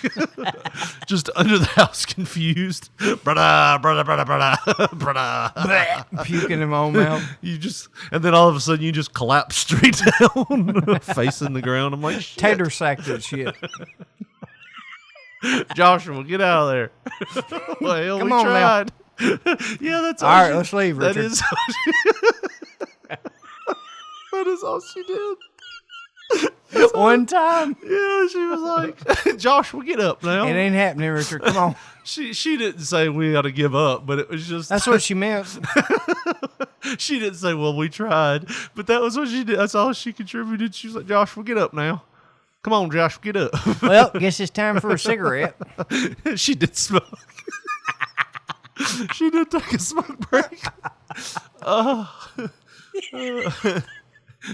Speaker 5: Just under the house, confused. Brada, brada, brada, brada, brada.
Speaker 7: Puking in my own mouth.
Speaker 5: And then all of a sudden you just collapse straight down, facing the ground. I'm like, shit.
Speaker 7: Tater sack that shit.
Speaker 5: Joshua, get out of there. Well,
Speaker 7: Come
Speaker 5: we
Speaker 7: on
Speaker 5: tried. Yeah, that's
Speaker 7: all right. Let's leave, Richard.
Speaker 5: That is all that is all she did.
Speaker 7: One time.
Speaker 5: Yeah, she was like, Joshua, get up now.
Speaker 7: It ain't happening, Richard. Come on.
Speaker 5: She didn't say we ought to give up, but it was just.
Speaker 7: That's what she meant.
Speaker 5: She didn't say, well, we tried. But that was what she did. That's all she contributed. She was like, Joshua, get up now. Come on, Joshua, get up.
Speaker 7: Well, guess it's time for a cigarette.
Speaker 5: She did smoke. She did take a smoke break.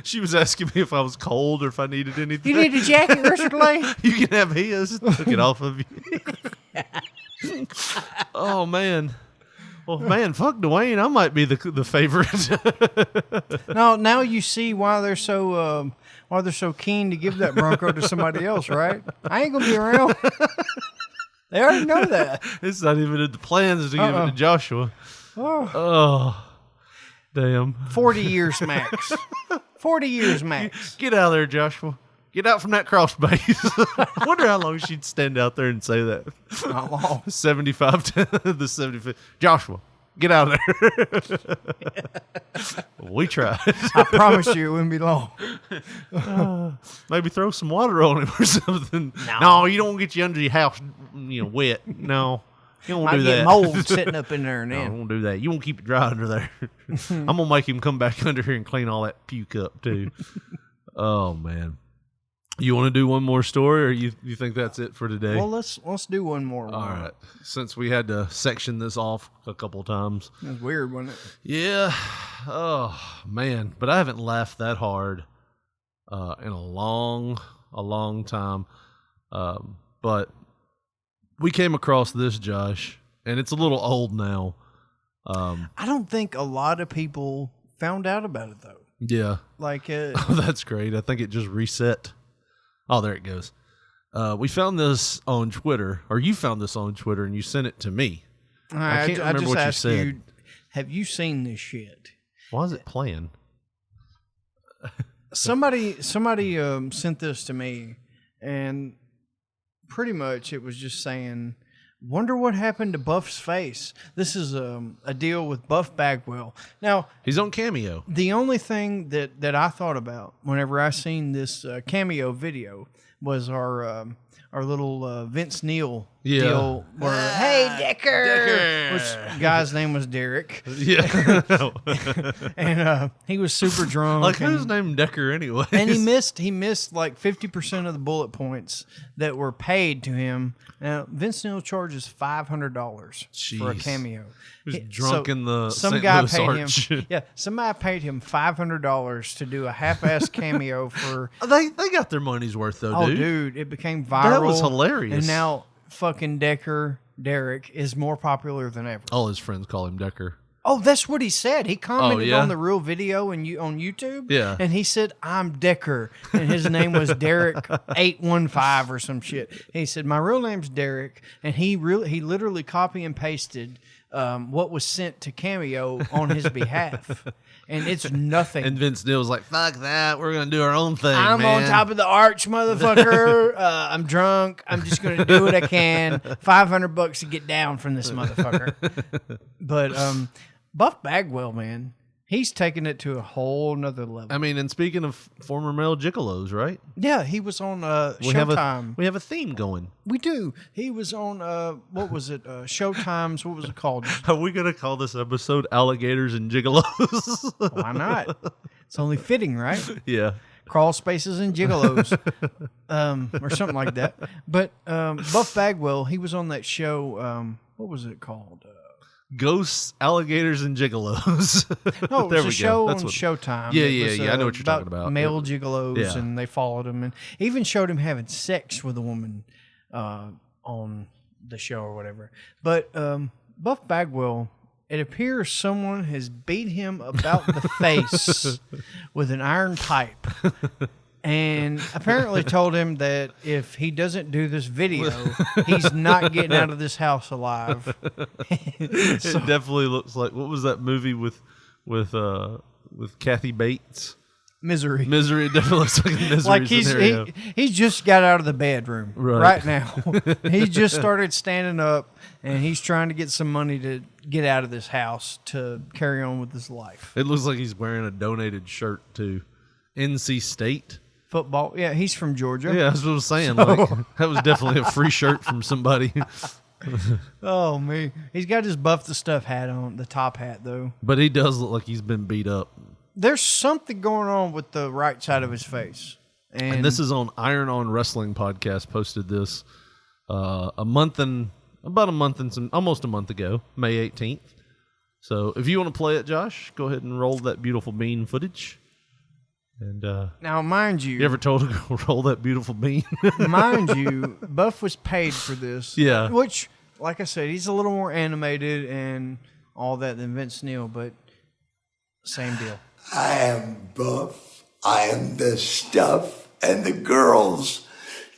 Speaker 5: She was asking me if I was cold or if I needed anything.
Speaker 7: You need a jacket, Richard Lee?
Speaker 5: You can have his. Took it off of you. Oh, man. Well, man, fuck Dwayne. I might be the favorite.
Speaker 7: No, now you see why they're so keen to give that Bronco to somebody else, right? I ain't gonna be around. They already know that.
Speaker 5: It's not even in the plans to give it to Joshua. Oh, damn.
Speaker 7: 40 years max. 40 years max.
Speaker 5: Get out of there, Joshua. Get out from that crawl space. I wonder how long she'd stand out there and say that.
Speaker 7: Not long.
Speaker 5: 75 to the 75. Joshua, get out of there. We tried.
Speaker 7: I promised you it wouldn't be long.
Speaker 5: Maybe throw some water on him or something. No, you don't want to get you under your house, wet. No. You don't want to do that.
Speaker 7: Might get mold sitting up in there and
Speaker 5: No,
Speaker 7: then.
Speaker 5: won't do that. You won't keep it dry under there. I'm going to make him come back under here and clean all that puke up, too. Oh, man. You want to do one more story, or you think that's it for today?
Speaker 7: Well, let's do one more.
Speaker 5: All right. Since we had to section this off a couple times.
Speaker 7: It was weird, wasn't it?
Speaker 5: Yeah. Oh, man. But I haven't laughed that hard in a long time. But we came across this, Josh, and it's a little old now.
Speaker 7: I don't think a lot of people found out about it though.
Speaker 5: Yeah.
Speaker 7: Like,
Speaker 5: oh, that's great. I think it just reset. Oh, there it goes. We found this on Twitter, or you found this on Twitter, and you sent it to me. I can't remember what you said.
Speaker 7: Have you seen this shit?
Speaker 5: Why is it playing?
Speaker 7: Somebody sent this to me, and pretty much it was just saying, wonder what happened to Buff's face. This is a deal with Buff Bagwell. Now,
Speaker 5: he's on Cameo.
Speaker 7: The only thing that I thought about whenever I seen this Cameo video was our little Vince Neil deal where, hey, Decker! Which guy's name was Derek.
Speaker 5: Yeah.
Speaker 7: And he was super drunk.
Speaker 5: Like, who's named Decker anyway?
Speaker 7: And he missed like 50% of the bullet points that were paid to him. Now, Vince Neil charges $500 for a cameo.
Speaker 5: He was drunk in the
Speaker 7: some
Speaker 5: St.
Speaker 7: guy
Speaker 5: Louis
Speaker 7: paid
Speaker 5: Arch.
Speaker 7: him. Yeah, somebody paid him $500 to do a half-ass cameo for.
Speaker 5: They got their money's worth though,
Speaker 7: Oh,
Speaker 5: dude.
Speaker 7: dude, it became viral.
Speaker 5: That was hilarious.
Speaker 7: And now fucking Derek is more popular than ever.
Speaker 5: All his friends call him Decker.
Speaker 7: Oh, that's what he said. He commented
Speaker 5: yeah?
Speaker 7: on the real video on YouTube.
Speaker 5: Yeah.
Speaker 7: And he said, I'm Decker. And his name was Derek815 or some shit. He said, my real name's Derek. And he literally copy and pasted what was sent to Cameo on his behalf. And it's nothing.
Speaker 5: And Vince Neil was like, fuck that. We're going to do our own thing,
Speaker 7: I'm
Speaker 5: man.
Speaker 7: on top of the arch, motherfucker. I'm drunk. I'm just going to do what I can. $500 to get down from this motherfucker. But Buff Bagwell, man, he's taking it to a whole nother level.
Speaker 5: I mean, and speaking of former male gigolos, right?
Speaker 7: Yeah, he was on Showtime.
Speaker 5: We have a theme going.
Speaker 7: We do. He was on, what was it? Showtime's, what was it called?
Speaker 5: Are we going to call this episode Alligators and Gigolos?
Speaker 7: Why not? It's only fitting, right?
Speaker 5: Yeah.
Speaker 7: Crawl spaces and gigolos, or something like that. But Buff Bagwell, he was on that show. What was it called?
Speaker 5: Ghosts, Alligators, and Gigolos.
Speaker 7: No, it was
Speaker 5: There
Speaker 7: a
Speaker 5: we
Speaker 7: show
Speaker 5: go. That's
Speaker 7: on
Speaker 5: what,
Speaker 7: Showtime.
Speaker 5: Yeah. I know what you're talking about.
Speaker 7: Male gigolos,
Speaker 5: Yeah.
Speaker 7: and they followed him, and even showed him having sex with a woman on the show or whatever. But Buff Bagwell, it appears someone has beat him about the face with an iron pipe. And apparently told him that if he doesn't do this video, he's not getting out of this house alive.
Speaker 5: It definitely looks like, what was that movie with Kathy Bates?
Speaker 7: Misery.
Speaker 5: Misery. It definitely looks like a misery
Speaker 7: like
Speaker 5: scenario.
Speaker 7: he just got out of the bedroom right now. He just started standing up, and he's trying to get some money to get out of this house to carry on with his life.
Speaker 5: It looks like he's wearing a donated shirt to NC State.
Speaker 7: Football. Yeah, he's from Georgia.
Speaker 5: Yeah, that's what I was saying. Like, that was definitely a free shirt from somebody.
Speaker 7: Oh, me. He's got his Buff the Stuff hat on, the top hat, though.
Speaker 5: But he does look like he's been beat up.
Speaker 7: There's something going on with the right side of his face.
Speaker 5: And this is on Iron On Wrestling Podcast, posted this almost a month ago, May 18th. So if you want to play it, Josh, go ahead and roll that beautiful bean footage. And
Speaker 7: now, mind you,
Speaker 5: ever told to go roll that beautiful bean?
Speaker 7: Mind you, Buff was paid for this.
Speaker 5: Yeah.
Speaker 7: Which, like I said, he's a little more animated and all that than Vince Neil, but same deal.
Speaker 12: I am Buff. I am the stuff, and the girls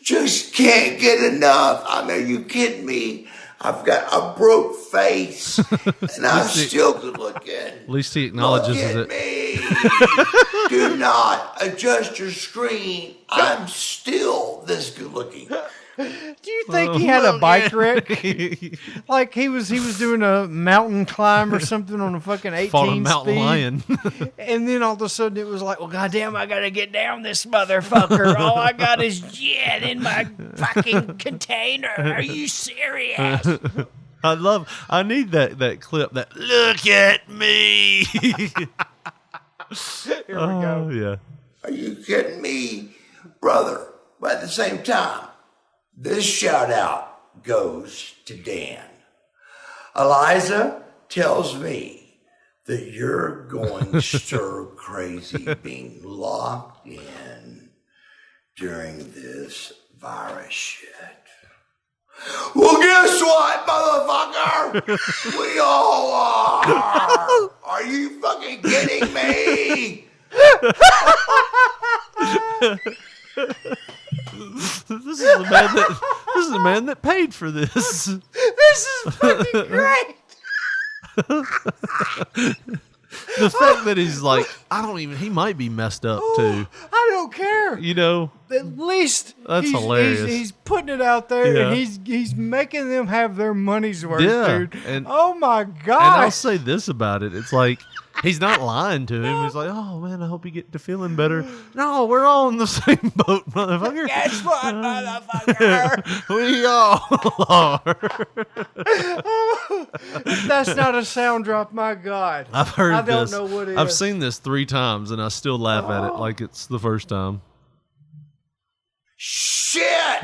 Speaker 12: just can't get enough. I know you kidding me. I've got a broke face, and I'm still good looking.
Speaker 5: At least he acknowledges
Speaker 12: Look at
Speaker 5: it.
Speaker 12: Me. Do not adjust your screen. I'm still this good looking.
Speaker 7: Do you think he had a bike wreck? Like he was doing a mountain climb or something on a fucking 18
Speaker 5: Fought a mountain
Speaker 7: speed.
Speaker 5: lion.
Speaker 7: And then all of a sudden it was like, well, goddamn, I gotta get down this motherfucker. All I got is jet in my fucking container. Are you serious?
Speaker 5: I need that clip, that look at me.
Speaker 7: Here we go.
Speaker 5: Yeah.
Speaker 12: Are you kidding me, brother? But at the same time, this shout out goes to Dan. Eliza tells me that you're going stir crazy being locked in during this virus shit. Well, guess what, motherfucker? We all are. Are you fucking kidding me?
Speaker 5: This is the man that paid for this.
Speaker 11: This is fucking great.
Speaker 5: The fact that he's like, he might be messed up too.
Speaker 11: I don't care.
Speaker 5: You know,
Speaker 11: at least
Speaker 5: that's hilarious.
Speaker 11: He's putting it out there,
Speaker 5: Yeah.
Speaker 11: and he's making them have their money's worth,
Speaker 5: Yeah,
Speaker 11: dude.
Speaker 5: and-
Speaker 11: Oh my god!
Speaker 5: And I'll say this about it: it's like he's not lying to him. He's like, "Oh man, I hope you get to feeling better." No, we're all in the same boat, motherfucker.
Speaker 11: Guess what, motherfucker?
Speaker 5: We all are.
Speaker 11: If that's not a sound drop, my god.
Speaker 5: I've heard
Speaker 11: I don't
Speaker 5: this.
Speaker 11: know what it
Speaker 5: I've
Speaker 11: is.
Speaker 5: seen this 3 times, and I still laugh at it like it's the first time.
Speaker 12: Shit!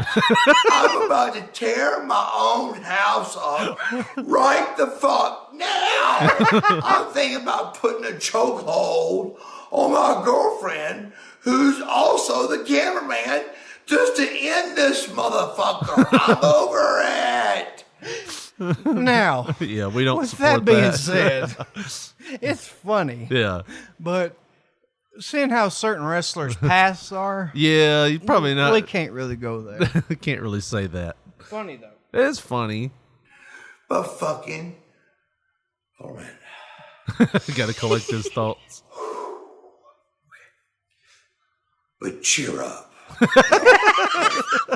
Speaker 12: I'm about to tear my own house up right the fuck now. I'm thinking about putting a chokehold on my girlfriend, who's also the cameraman, just to end this motherfucker. I'm over it.
Speaker 7: Now,
Speaker 5: yeah, we don't
Speaker 7: with
Speaker 5: support
Speaker 7: that being
Speaker 5: that.
Speaker 7: said, it's funny.
Speaker 5: Yeah.
Speaker 7: But seeing how certain wrestlers' pasts are,
Speaker 5: Yeah, you probably not.
Speaker 7: we can't really go there.
Speaker 5: Can't really say that.
Speaker 7: Funny though.
Speaker 5: It's funny.
Speaker 12: But fucking, hold on.
Speaker 5: Got to collect his thoughts.
Speaker 12: But cheer up.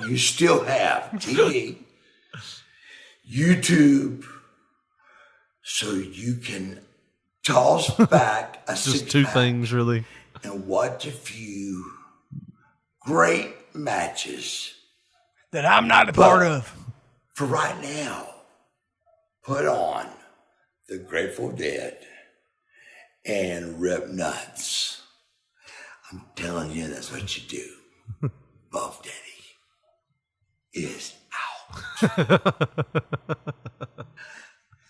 Speaker 12: You still have TV, YouTube, so you can toss back a
Speaker 5: Just 2 things, really.
Speaker 12: and watch a few great matches
Speaker 7: That I'm not a part
Speaker 12: But
Speaker 7: of.
Speaker 12: For right now, put on the Grateful Dead and Rip Nuts. I'm telling you, that's what you do. Buff Daddy is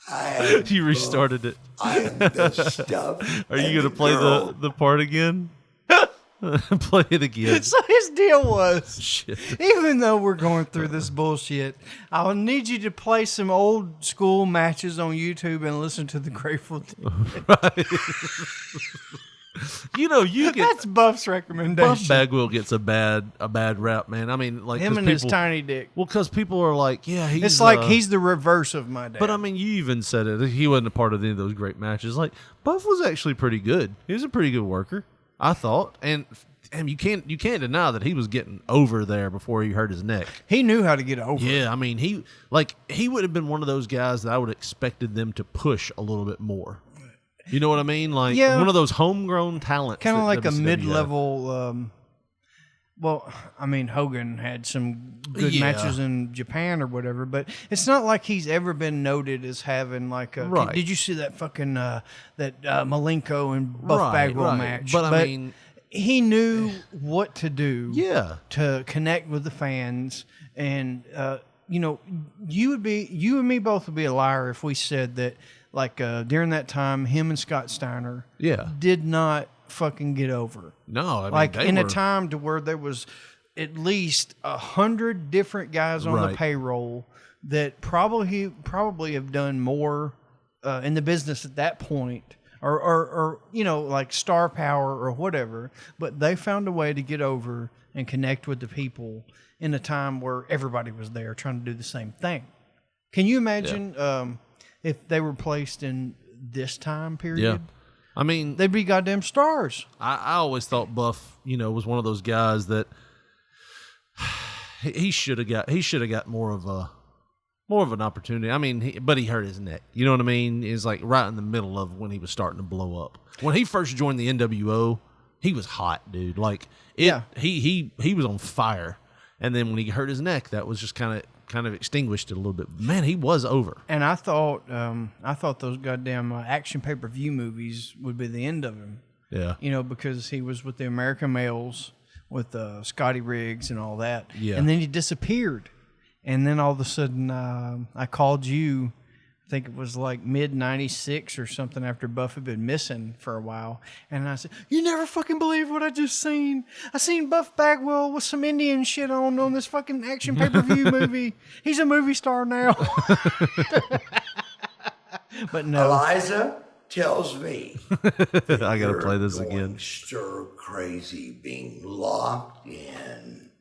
Speaker 12: out.
Speaker 5: You restarted it.
Speaker 12: I am the stuff.
Speaker 5: Are you
Speaker 12: and
Speaker 5: going to play
Speaker 12: girl.
Speaker 5: the part again? Play it again.
Speaker 7: So his deal was,
Speaker 5: Shit.
Speaker 7: even though we're going through this bullshit, I'll need you to play some old school matches on YouTube and listen to the Grateful Dead.
Speaker 5: Right. You know, you get
Speaker 7: That's Buff's recommendation.
Speaker 5: Buff Bagwell gets a bad rap, man. I mean, like
Speaker 7: Him
Speaker 5: 'cause
Speaker 7: and his tiny dick.
Speaker 5: Well, because people are like, yeah, he's.
Speaker 7: It's like he's the reverse of my dad.
Speaker 5: But I mean, you even said it. He wasn't a part of any of those great matches. Like Buff was actually pretty good. He was a pretty good worker, I thought. And you can't deny that he was getting over there before he hurt his neck.
Speaker 7: He knew how to get over.
Speaker 5: Yeah, I mean, he would have been one of those guys that I would have expected them to push a little bit more. You know what I mean? Like one of those homegrown talents.
Speaker 7: Kind of
Speaker 5: that
Speaker 7: like a
Speaker 5: WCW had.
Speaker 7: mid-level. Well, I mean, Hogan had some good matches in Japan or whatever, but it's not like he's ever been noted as having like a.
Speaker 5: Right.
Speaker 7: Did you see that fucking that Malenko and Buff Bagwell match?
Speaker 5: But I mean,
Speaker 7: he knew what to do.
Speaker 5: Yeah.
Speaker 7: To connect with the fans, and you know, you and me both would be a liar if we said that. Like during that time, him and Scott Steiner did not fucking get over.
Speaker 5: No, I mean,
Speaker 7: like
Speaker 5: they
Speaker 7: in
Speaker 5: were...
Speaker 7: a time to where there was at least 100 different guys on the payroll that probably have done more in the business at that point, or you know, like star power or whatever. But they found a way to get over and connect with the people in a time where everybody was there trying to do the same thing. Can you imagine? If they were placed in this time period,
Speaker 5: yeah. I mean,
Speaker 7: they'd be goddamn stars.
Speaker 5: I always thought Buff, you know, was one of those guys that he should have got more of an opportunity. I mean, but he hurt his neck. You know what I mean? It's like right in the middle of when he was starting to blow up. When he first joined the NWO, he was hot, dude. Like he was on fire. And then when he hurt his neck, that was just kind of extinguished it a little bit. Man, he was over.
Speaker 7: And I thought those goddamn action pay-per-view movies would be the end of him.
Speaker 5: Yeah.
Speaker 7: You know, because he was with the American Males, with Scotty Riggs and all that.
Speaker 5: Yeah.
Speaker 7: And then he disappeared. And then all of a sudden, I called you I think it was like mid 96 or something after Buff had been missing for a while. And I said, you never fucking believe what I just seen. I seen Buff Bagwell with some Indian shit on this fucking action pay-per-view movie. He's a movie star now. But no.
Speaker 12: Eliza tells me
Speaker 5: I gotta play this again.
Speaker 12: Stir crazy being locked in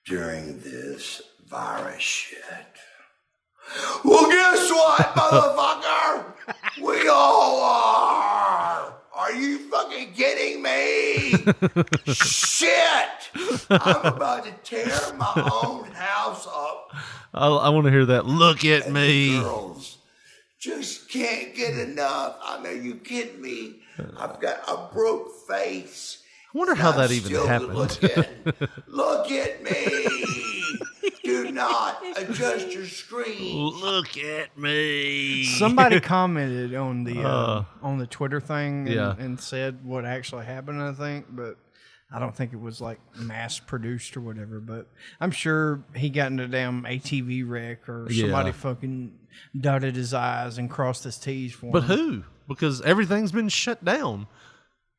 Speaker 12: during this virus shit. Well, guess what, motherfucker? We all are. Are you fucking kidding me? Shit! I'm about to tear my own house up.
Speaker 5: I want to hear that. Look at
Speaker 12: And
Speaker 5: me.
Speaker 12: Girls just can't get enough. I mean, are you kidding me? I've got a broke face.
Speaker 5: I wonder how
Speaker 12: I'm
Speaker 5: that even
Speaker 12: still
Speaker 5: happened.
Speaker 12: Look at me. Do not adjust your screen.
Speaker 5: Look at me.
Speaker 7: Somebody commented on the Twitter thing
Speaker 5: Yeah.
Speaker 7: and said what actually happened, I think, but I don't think it was like mass produced or whatever. But I'm sure he got in a damn ATV wreck or somebody fucking dotted his I's and crossed his T's for him.
Speaker 5: But who? Because everything's been shut down.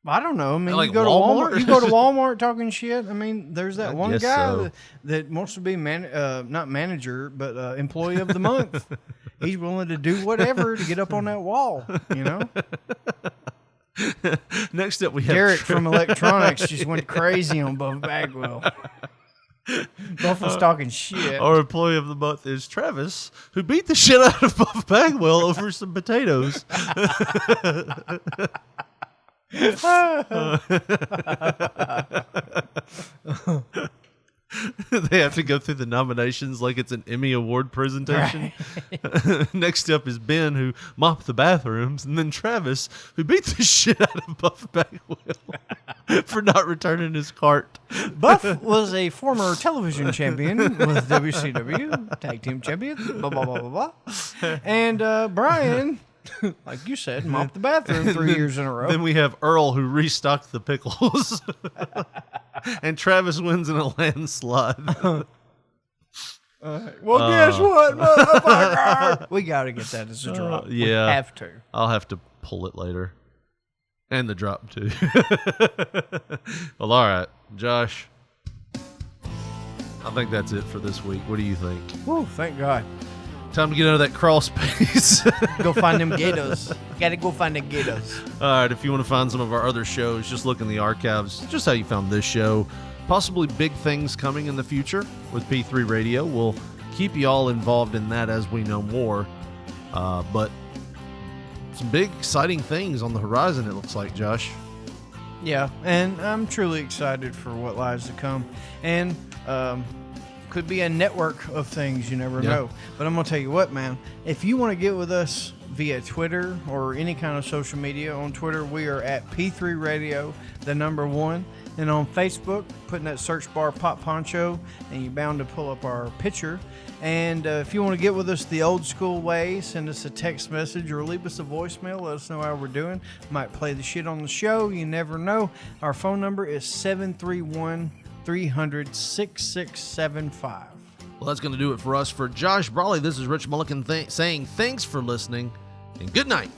Speaker 7: I don't know. I mean,
Speaker 5: Like
Speaker 7: you go to
Speaker 5: Walmart?
Speaker 7: Walmart. You go to Walmart talking shit. I mean, there's that one
Speaker 5: guess
Speaker 7: guy
Speaker 5: so.
Speaker 7: that wants to be not manager, but employee of the month. He's willing to do whatever to get up on that wall. You know.
Speaker 5: Next up, we have
Speaker 7: Derek from Electronics just went crazy on Buff Bagwell. Buff was talking shit.
Speaker 5: Our employee of the month is Travis, who beat the shit out of Buff Bagwell over some potatoes. They have to go through the nominations like it's an Emmy Award presentation. Right. Next up is Ben, who mopped the bathrooms, and then Travis, who beat the shit out of Buff Bagwell for not returning his cart.
Speaker 7: Buff was a former television champion with WCW, tag team champion, blah, blah, blah, blah, blah. And Brian, like you said, mopped the bathroom 3 years in a row.
Speaker 5: Then we have Earl, who restocked the pickles. And Travis wins in a landslide.
Speaker 7: Well, guess what, motherfucker? We got to get that as a drop.
Speaker 5: Yeah.
Speaker 7: We have to.
Speaker 5: I'll have to pull it later. And the drop, too. Well, all right. Josh, I think that's it for this week. What do you think?
Speaker 7: Woo, thank God.
Speaker 5: Time to get out of that crawl space.
Speaker 7: Go find them Gators. Gotta go find the Gators.
Speaker 5: All right, if you want to find some of our other shows, just look in the archives. Just how you found this show. Possibly big things coming in the future with P3 Radio. We'll keep you all involved in that as we know more. But some big, exciting things on the horizon, it looks like, Josh.
Speaker 7: Yeah, and I'm truly excited for what lies to come. And could be a network of things, you never know. But I'm going to tell you what, man. If you want to get with us via Twitter or any kind of social media, on Twitter, we are at P3 Radio, the number 1. And on Facebook, put in that search bar Pop Poncho, and you're bound to pull up our picture. And if you want to get with us the old school way, send us a text message or leave us a voicemail. Let us know how we're doing. Might play the shit on the show. You never know. Our phone number is 731-300-6675.
Speaker 5: Well, that's going to do it for us. For Josh Brawley, this is Rich Mulligan saying thanks for listening and good night.